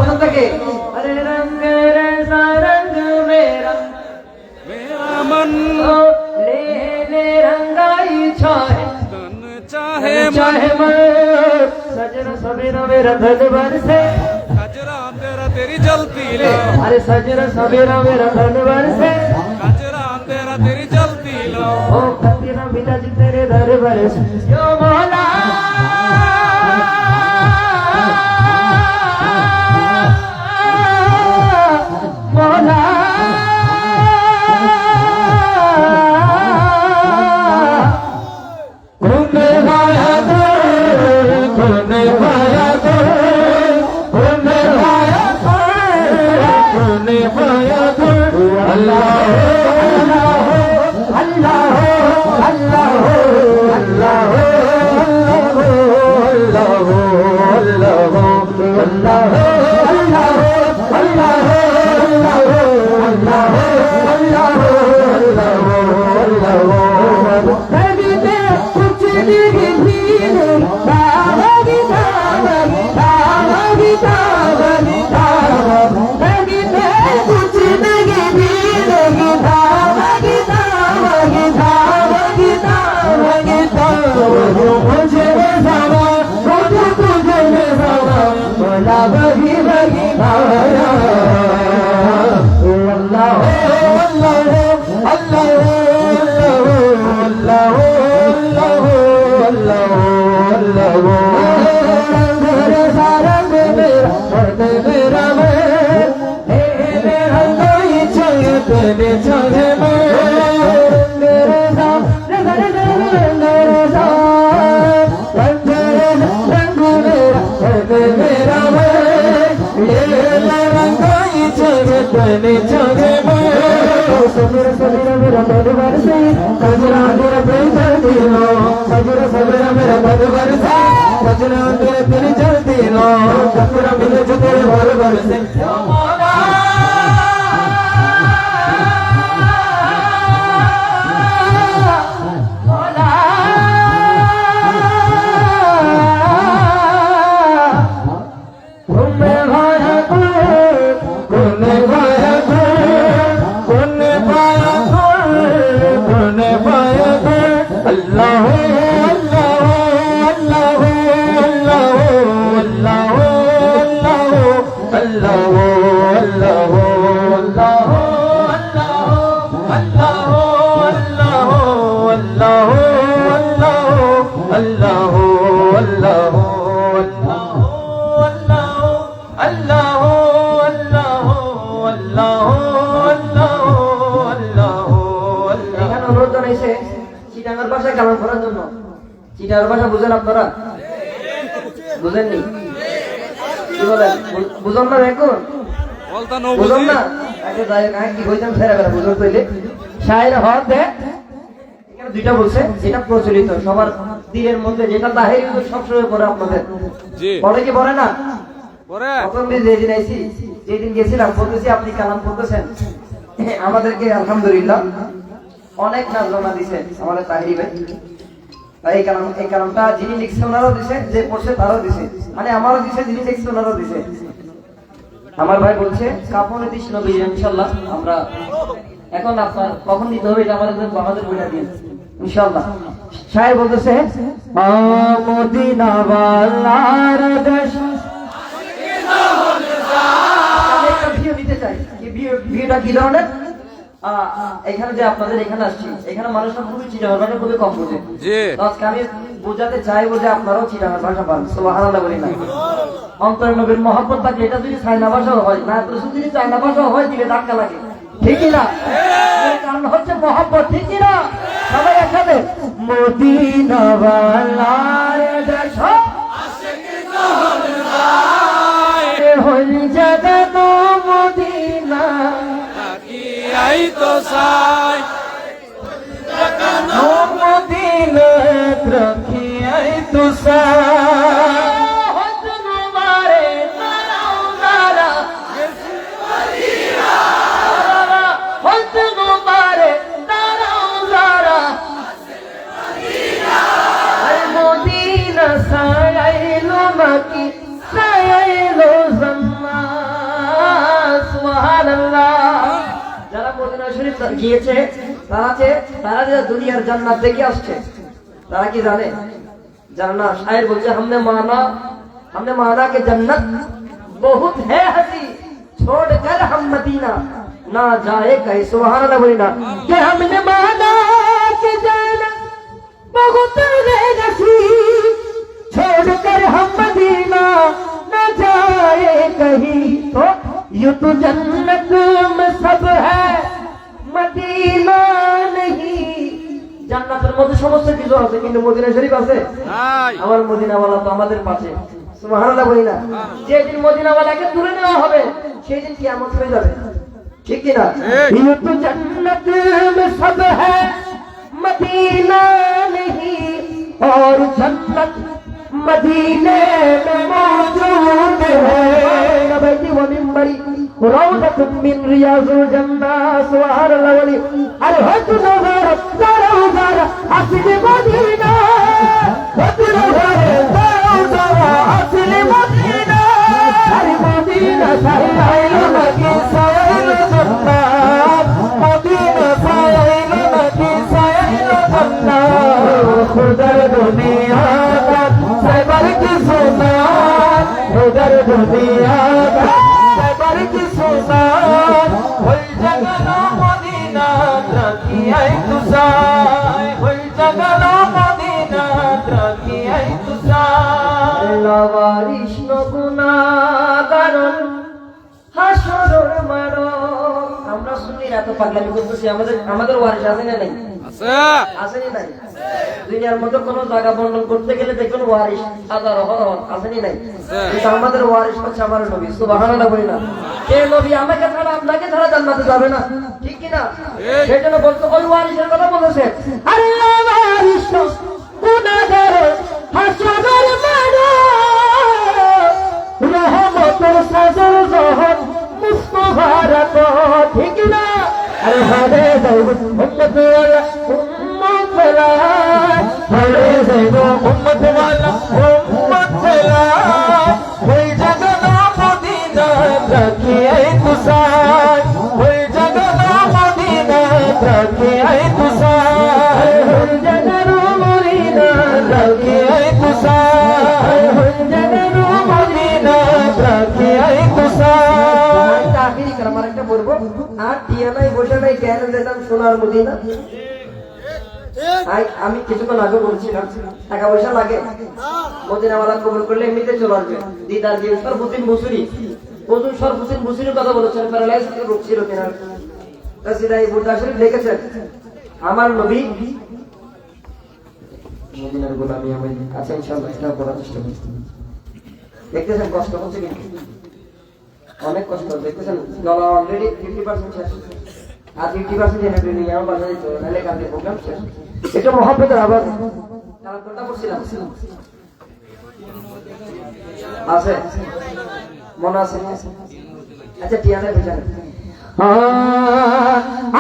S1: পছন্দ থাকে?
S2: अरे रंग रेसा रंग मेरा
S3: मेरा मन
S2: ओ ले ले रंगाई छाए
S3: तन चाहे
S2: चाहे मन सजना सवेरा मेरा धन बरसे
S3: कजरा तेरा तेरी जलती लो
S2: अरे सजना सवेरा मेरा धन बरसे
S3: कजरा तेरा तेरी जलती लो
S2: ओ खतीना बिना जी तेरे दर बरसे यो मौला मौला घूमे माया घूमे माया घूमे माया घूमे माया अल्लाह अल्लाह अल्लाह अल्लाह बगी बगी भाया अल्लाह अल्लाह अल्लाह अल्लाह अल्लाह अल्लाह मेरे सारा मेरा मेरा कोई चाहिए तेरे चाहिए मेरे साथ मेरा सबेरा सबेरा मेरा परिवार से कजरा तेरा प्रेम चलती लो सबेरा सबेरा मेरा परिवार से कजरा तेरा प्रेम चलती लो कजरा मिले जो तेरे परिवार से अल्लाह अल्लाह अल्लाह अल्लाह अल्लाह अल्लाह চিটাঙ্গার ভাষায় কালাম করার জন্য চিটাঙ্গার ভাষা বুঝেন আপনারা বুঝেননি কি বলেন বুঝুন না এখন
S3: বলতা নো
S2: বুঝুন না আগে যাই না কি কইতাম ফেরা ফেরা বুঝুন কইলে শায়ের হদ দে এখানে দুইটা বলছে যেটা প্রচলিত সবার দিলের মধ্যে যেটা তাহির সবসময় পড়ে আপনাদের
S3: জি
S2: পড়ে কি পড়ে না
S3: পরে
S2: প্রথম দিন যেদিন আইছি যেদিন গেছিলাম বলতেছি আপনি কালাম পড়তেছেন আমাদেরকে আলহামদুলিল্লাহ অনেক নাজরানা দিছে আমাদের তাহিরি ভাই এই কালামটা যিনি লিখছে ওনারও দিছে যে পড়ছে তারও দিছে মানে আমারও দিছে যিনি লিখছে ওনারও দিছে আমার ভাই বলছে কাপড়ে দিস নবী ইনশাআল্লাহ আমরা এখন আপনার কখন দিতে হবে এটা আমাদের বইটা দিন ইনশাআল্লাহ শায়ের বলতেছে মদিনা ওয়ালার দেশ আমি একটা ভিডিও দিতে চাই এই ভিডিওটা কি ধরনের এখানে যে আপনাদের এখানে আসছি এখানে মানুষরা খুবই চিটাগাং ভাষা খুবই কম বোঝে আজকে আমি বোঝাতে চাইবো যে আপনারাও চিটাগাং ভাষা পান সুবহানাল্লাহ বলি না অন্তরে নবীর মহব্বত থাকে এটা যদি চায়না ভাষাও হয় না তো যদি চায়না ভাষাও হয় দিলে ধাক্কা লাগে ঠিক না এর কারণ হচ্ছে মহব্বত ঠিক না সবাই একসাথে মদিনা ওয়ালার দেশ আশিক জহরদার হল জগত মদিনা
S3: आई तो साई
S2: मदीना रखी आई तो हसन मारे तारा मदीना हसन मारे तारा अरे मदीना सायलो मकी सायलो जन्ना
S1: শরীফ গিয়েছে, তারা যে দুনিয়ার জান্নাত দেখে আসছে, তারা কি জানে? জানে না। শায়ের বলছে हमने माना कि जन्नत बहुत है हसी, छोड़कर हम मदीना ना जाए कहीं। सुभान अल्लाह बोली ना
S2: कि हमने माना कि जन्नत बहुत है हसी, छोड़कर हम मदीना न जाए कहीं। तो यूं तो जन्नत में सब है, मदीना नहीं।
S1: জান্নাতের মধ্যে সমস্ত কিছু আছে, কিন্তু মদিনা শরীফ আছে?
S3: নাই।
S1: আমার মদিনাওয়ালা তো আমাদের পাশে। সুবহানাল্লাহ বলি না। যেদিন মদিনাওয়ালাকে তুলে নেওয়া হবে সেই দিন কিয়ামত হয়ে যাবে, ঠিক কি না?
S2: यूं तो जन्नत में सब है, मदीना नहीं। और जन्नत मदीने में मौजूद है। नबी व मिंबरी रौज़तुम मिन रियाज़िल जन्नत। सुभान अल्लाह वली। अरे हद नज़र दरौज़र असल मदीना, हद नज़र दरौज़र असल मदीना। अरे मदीना साहिल नकी साहिल जन्नत, मदीना साहिल नकी साहिल जन्नत। खुदर दुनिया का सबर की सुना, खुदर दुनिया का सबर की सुना। हुई जगलो मदीना रखी है तुसाय, हुई जगलो मदीना रखी है तुसाय।
S1: লাওয়ারিশ গুনাহগারন হাসরের মারো। আমরা সুন্নিরা এত পাগলামি করতেছি, আমাদের ওয়ারিশ আছে না নাই?
S3: আছে।
S1: আছে না নাই? দুনিয়ার মধ্যে কোন জায়গা বর্ণন করতে গেলে দেখুন ওয়ারিশ হাজার আছে না নাই? কিন্তু আমাদের ওয়ারিশ হচ্ছে আমার নবী। সুবহানাল্লাহ বলি না। এই নবী আমাকে ছাড়া আপনাকে ছাড়া জান্নাতে যাবে না, ঠিক কি না? সেই জন্য বলতো ওই ওয়ারিশের কথা বলেছে।
S2: আল্লাহ ওয়ারিশ গুনাহগার হাসরের মারো, রহমতের সাজর জহর মুস্তফার তো, ঠিক না? আরে হরে যাইব উম্মত ওয়ালা উম্মত ওয়ালা, হরে যাইব উম্মত ওয়ালা উম্মত ওয়ালা। ওই জগনা মদিনা রাখি আই তুসায়, ওই জগনা মদিনা রাখি আই তুসায়। ওই জগনা মদিনা রাখি আই তুসায়, ওই জগনা মদিনা রাখি আই তুসায়।
S1: আখিরি কালাম আরেকটা বলবো। আর টিয়ানাই বসে নাই জ্ঞান দিতাম সোনার মদিনা। আমি কিছুক্ষণ আগে বলছিলাম টাকা পয়সা লাগে, মদিনাওয়ালা কবুল করলে এমনিতে চলে আসবে। দিদার দিয়ে সরফুদ্দিন বসুরি, ওজন সরফুদ্দিন বসুরির কথা বলেছেন, প্যারালাইজ রোগ ছিল কেনার। তাসিরাই বুরদা শরীফ লিখেছেন, আমার নবী মদিনার গোলামি আমি আচ্ছা ইনশাআল্লাহ এটা করার চেষ্টা করছি। দেখতেছেন কষ্ট হচ্ছে কিন্তু অনেক কষ্ট। দেখতেছেন ডলার অলরেডি 50% শেষ, আর 50% এনে দিলি আমার বাজারে চলে নালে কালকে প্রোগ্রাম শেষ। এটা মহব্বতের আওয়াজ। তারা কোনটা করছিলাম আছে মনে আছে? আচ্ছা টিয়ানে বুঝান।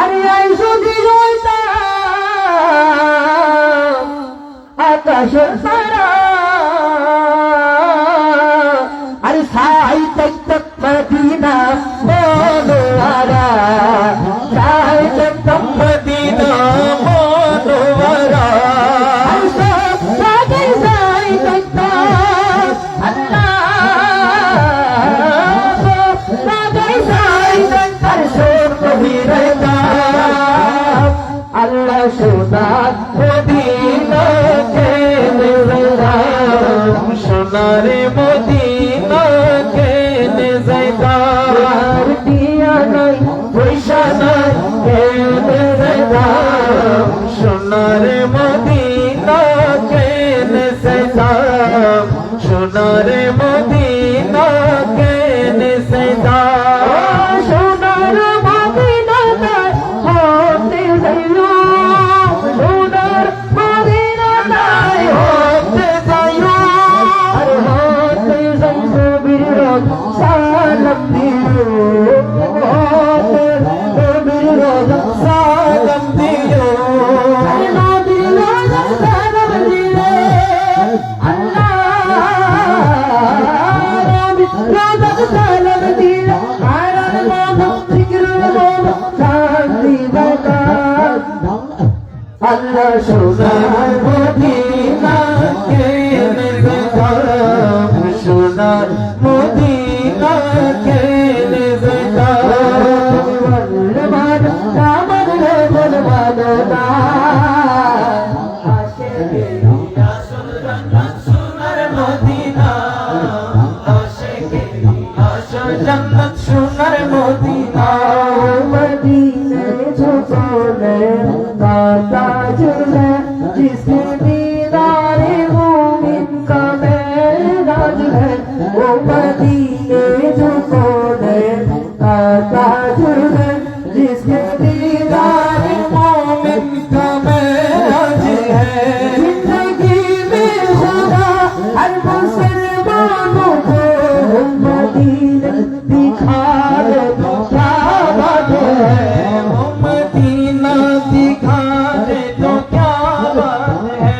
S2: আরে আই যদি রইতা আকাশের তারা, আরে সাই তক তক মদিনা মনোয়ারা, সাই তক তক মদিনা মনোয়ারা। আরে সাই সাই তক তক আল্লাহ, সাই সাই তক তক সোর কবিরে নাম। আল্লাহ সোনার মদিনা কে নিজাম, সোনারে মদিনা কে নিজাম। দিয়া নাই পয়সা নাই কে নিজাম, সোনারে মদিনা কে নিজাম, সোনারে মদিনা কে নিজাম। সোনার মদিনা হতে যাইও, সোনার মদিনা নাই হতে যাইও। আরে হতে যাইও বীর সালাম আল্লাহ সোনার মদিনা কেনে গেলাম সোনার মদিনা কেনে গেলাম আমার মন ভালো না আশিকে আসল জান্নাত সোনার মদিনা আশিকে আসল জান্নাত সোনার মদিনা মদিনা ঝোলে दाता जुले जिसके दीदारे मोमिन का मेराज है वो मदीने जो कोने दाता जुले जिसके दीदारे मोमिन का मेराज है जिंदगी में खुदा हर मुसलमानों को मदीने दिखा दे तो क्या बात है वो मदीना दिखा दे तो क्या बात है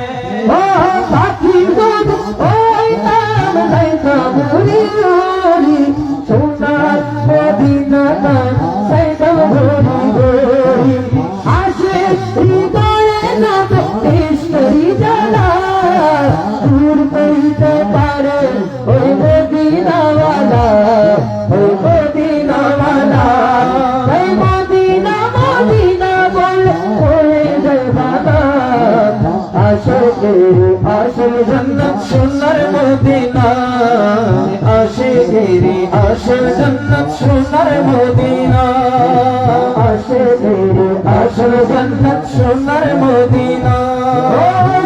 S2: ओ साथी गुड ओ नाम नहीं कबूरी गोरी सोना मदीना का सैदम गोरी गोरी आशिक हृदय ना पेश करी जाना दूर कहीं पारे ओ मदीना वाला ओ मदीना वाला मदीना मदीना बोले कोई जयमाना आशिकेरी आशिक जन्नत सुनर मदीना आशिकेरी आशिक जन्नत सुनर मदीना आशिकेरी आशिक जन्नत सुनर मदीना ओ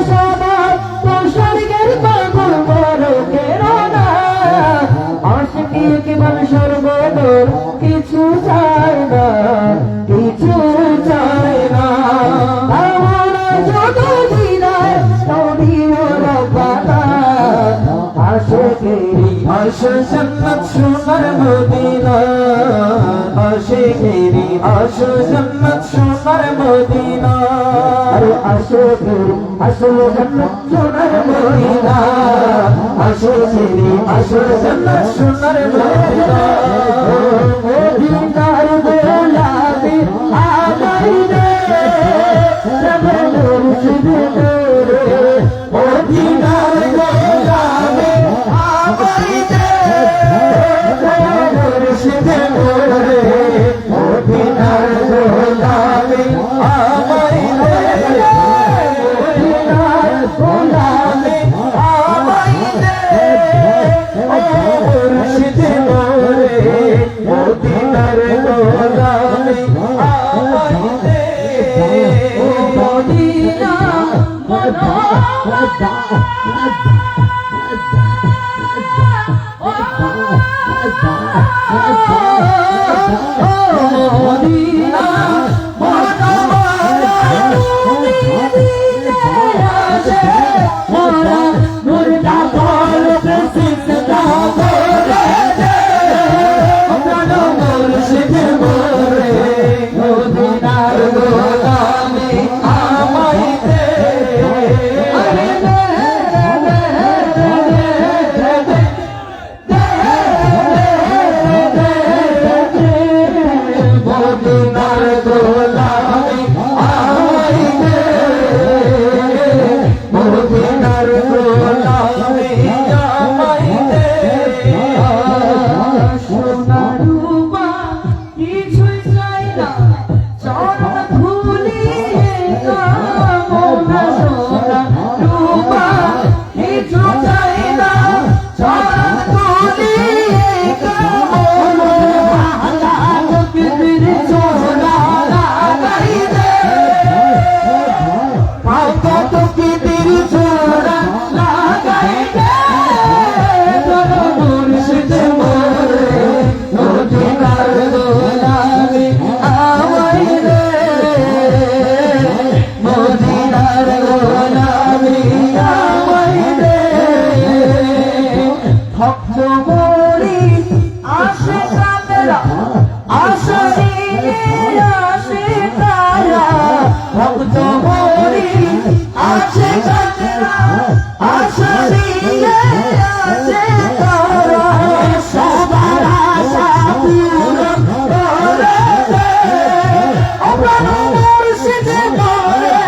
S2: शाबाश तो स्वर्गের পাগল বড় কেরো না আশিকি কি বল সর্বদর কিছু চায় না কিছু চায় না আমরা যত দিনায় তৌদি ওরা পাতা আশিকেরি আশিক জান্নাত সোনার মদিনা আশিকেরি আশিক জান্নাত সোনার মদিনা আরে আশিকেরি আশিক জান্নাত সোনার মদিনা আশিকেরি আশিক জান্নাত সোনার মদিনা মদিনার গোলাপি আগাইনে রবে মুর্শিদ রে মদিনার গোলাপি আগাইনে মুর্শিদ রে মদিনার গোলাপি আগাইনে মদিনার গোলাপি আগাইনে মুর্শিদ রে মদিনার গোলাপি আগাইনে মদিনা মদিনা মোরা মুর্দা বল সিজদা করে দে প্রাণ মুর্শিদ মোরে মদিনার গোলামি আমায় দে মদিনার গোলামি আমায় দে মদিনার গোলামি আমায় দে সোনার রূপা কিছুই চাই না চরণ ধুলিয়ে কামনা সোনার রূপা কিছু চাই না চরণ ধুলিয়ে কামনা পৃথিবীর সোনা লাগাই দে পাগত পৃথিবীর সোনা লাগাই দে তোর মুর্শিদ মোরে মদিনার গোলামি আমায় দে মদিনার গোলামি আমায় দে ভক্ত মোরি আশিকাতেরা আশিকে আশিকারা ভক্ত মোরি আশিকাতেরা আশিকে আশিকারা সবার আশা পূরণ করে দে ও প্রাণ মুর্শিদ মোরে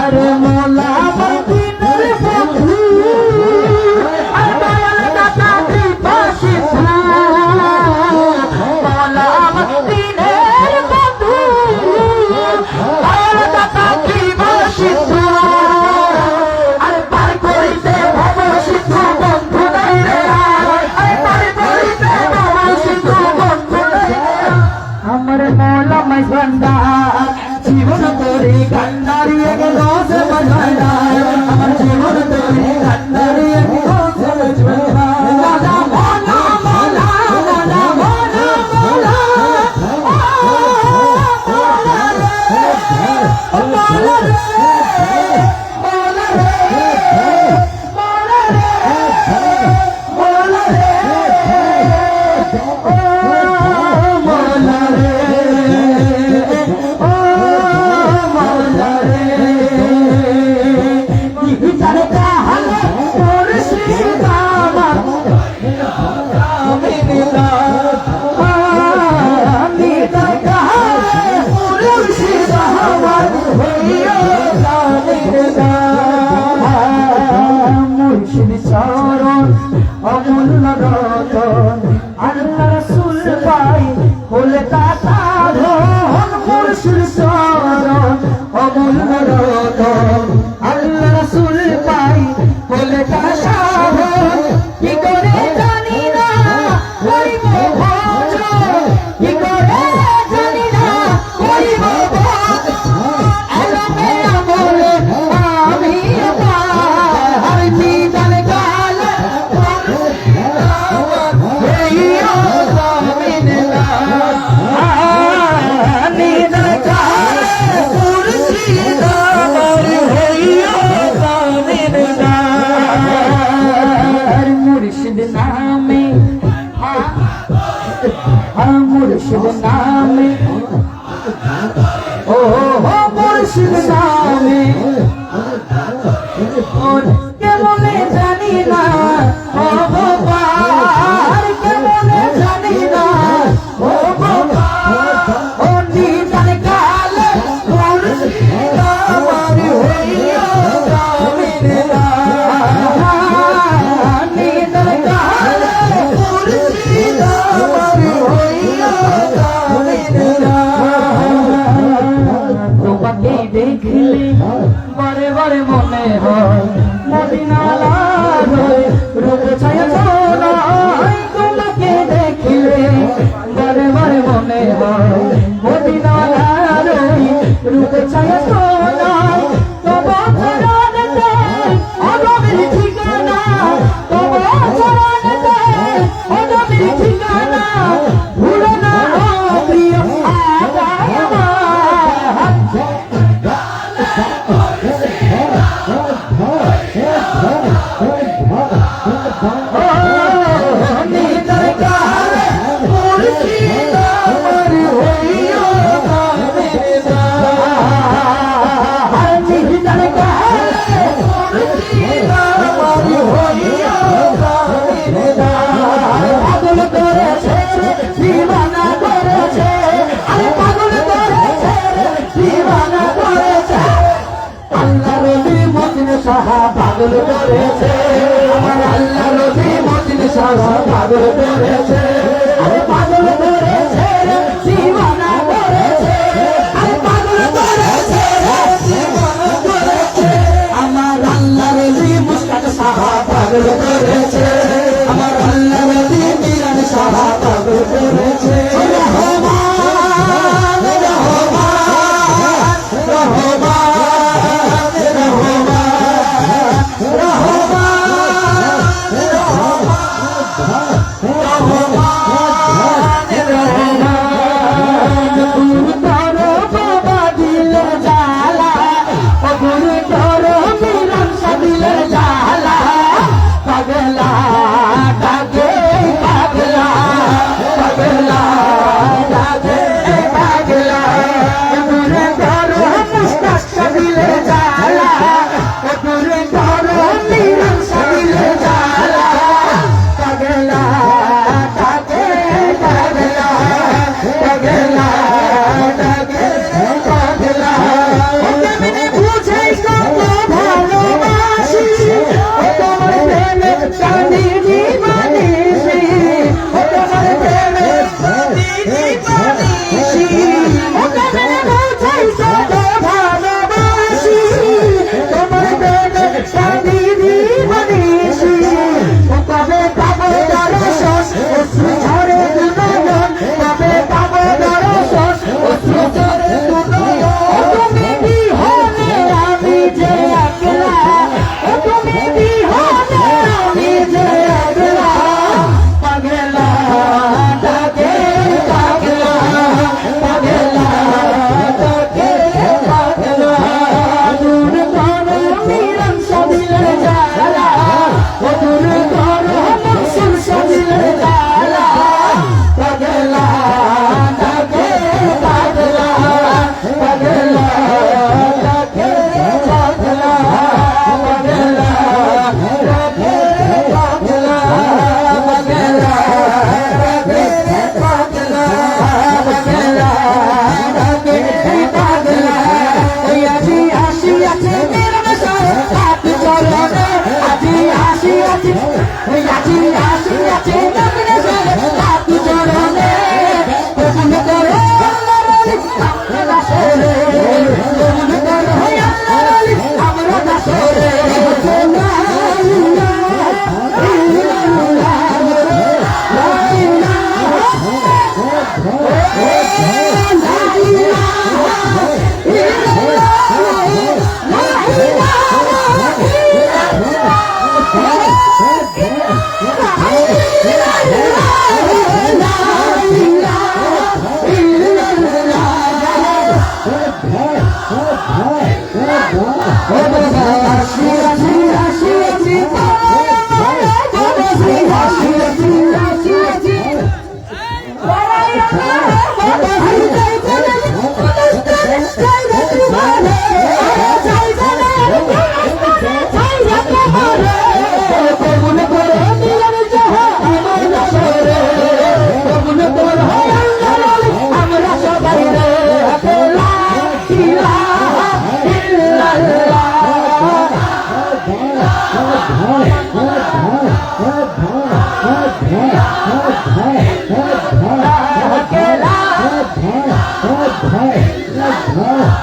S2: আরে মোলা আমার দিনের বন্ধু আর দয়াল দাতা ত্রিপাশী মোলা আমার দিনের বন্ধু দয়াল দাতা ত্রিপাশী আর পার করিতে ভব সিন্ধু বন্ধু নাই রে আরে পার করিতে ভব সিন্ধু বন্ধু নাই রে আমার মোলা মাই ভান্ডার জীবন তোরে কান্নারিয়ে গেল সে বাজায় আমার জীবন তোরে কান্নারিয়ে গেল সে বাজায় মোলা মোলা মোলা মোলা মোলা মোলা মোলা রে মোলা রে মোলা রে মোলা রে অমূল্য রতন আল্লাহ রাসূল পাই হলে তাতা ধন মুর্শিদ শরণ অমূল্য রতন আল্লাহ রাসূল পাই হলে তাতা ধন কি করে জানি না করিব ভজন কি করে জানি না করিব ভজন আলমে আমলে আমি আর জীবন কাল মুর্শিদ নামে মুর্শিদ নামে ও মুর্শিদ নামে কেমনে জানি না ও বাবার কেমনে জানি না ও বাবা ও নিদান কালে মুর্শিদ আমার হইয়া কামিনা নিদান কালে মুর্শিদ আমার হইয়া কামিনা তোমাকে দেখলে বারে বারে মনে হয় মদিনালা রূপ ছায়া সোনাই তোমাকে দেখলে বারে বারে মনে হয় মদিনালা রূপ ছায়া সোনাই তবু চরণেতে অগমের ঠিকানা তবু চরণেতে অগমের ঠিকানা ভুলো না প্রিয় আগায় আমার পাগল করেছে আমার আল্লাহ নবী মদিনা সারা পাগল করেছে আরে পাগল করেছে দিওয়ানা করেছে আরে পাগল করেছে দিওয়ানা করেছে আমার আল্লাহ নবী মুস্তাক সাহা পাগল করেছে আমার আল্লাহ নবী মিরান সাহা পাগল করেছে রহমান রহমান রহমান বুঝে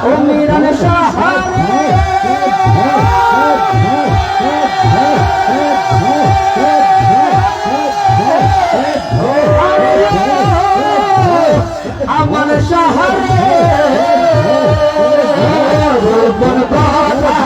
S2: ओ मीरन शहरे अमन शहरे बन बाता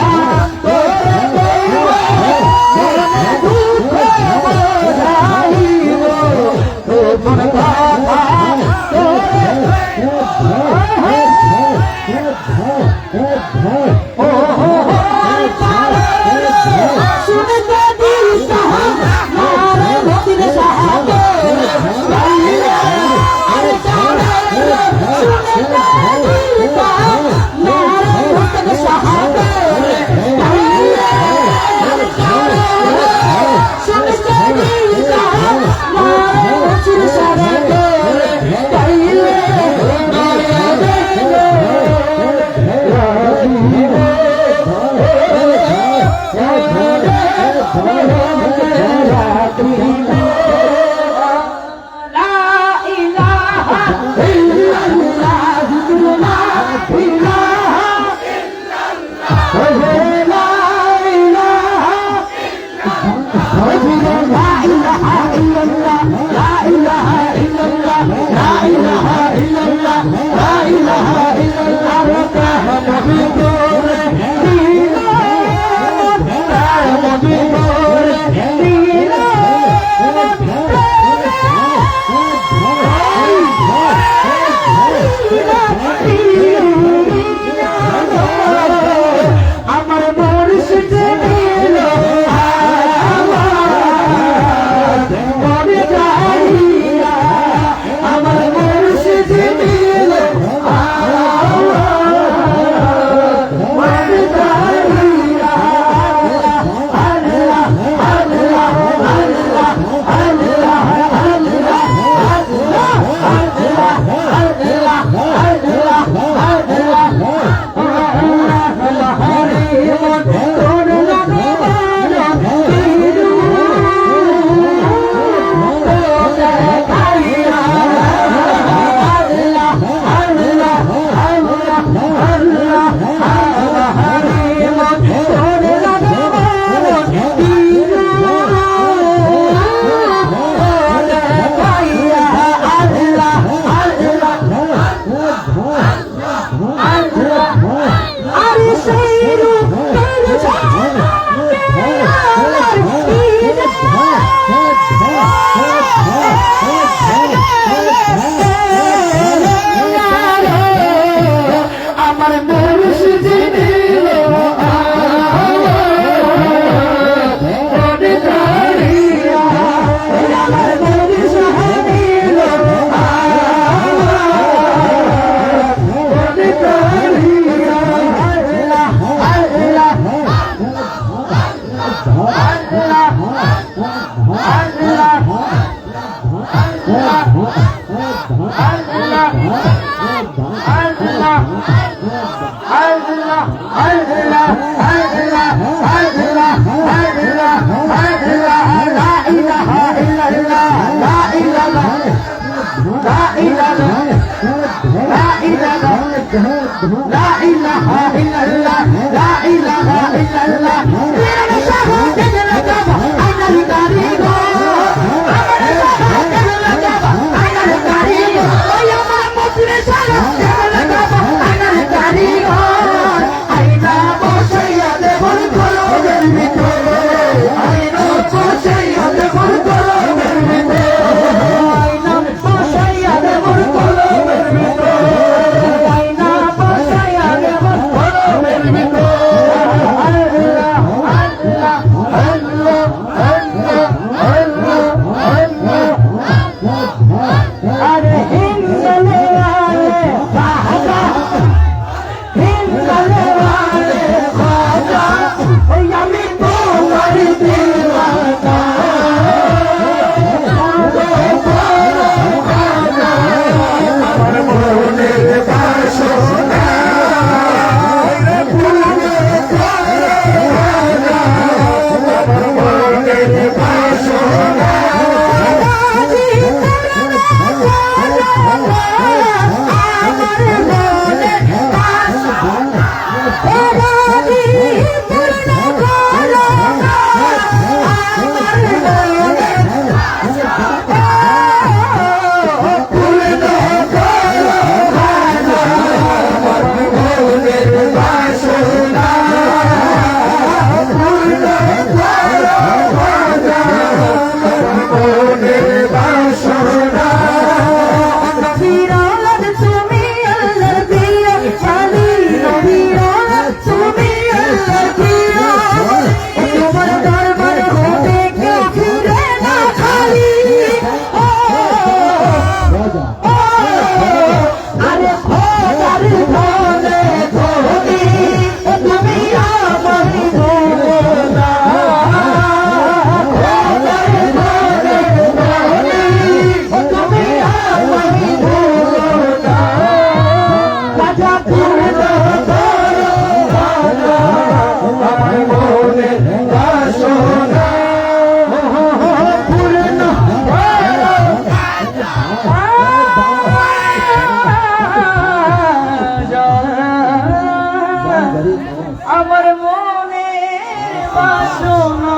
S1: পাশো না।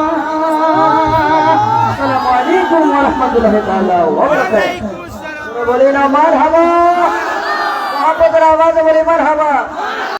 S2: আসসালামু আলাইকুম ওয়া রাহমাতুল্লাহি তাআলা ওয়া বারাকাতুহু। বলি না মারহাবা, মোহাম্মদের আওয়াজে বলি মারহাবা।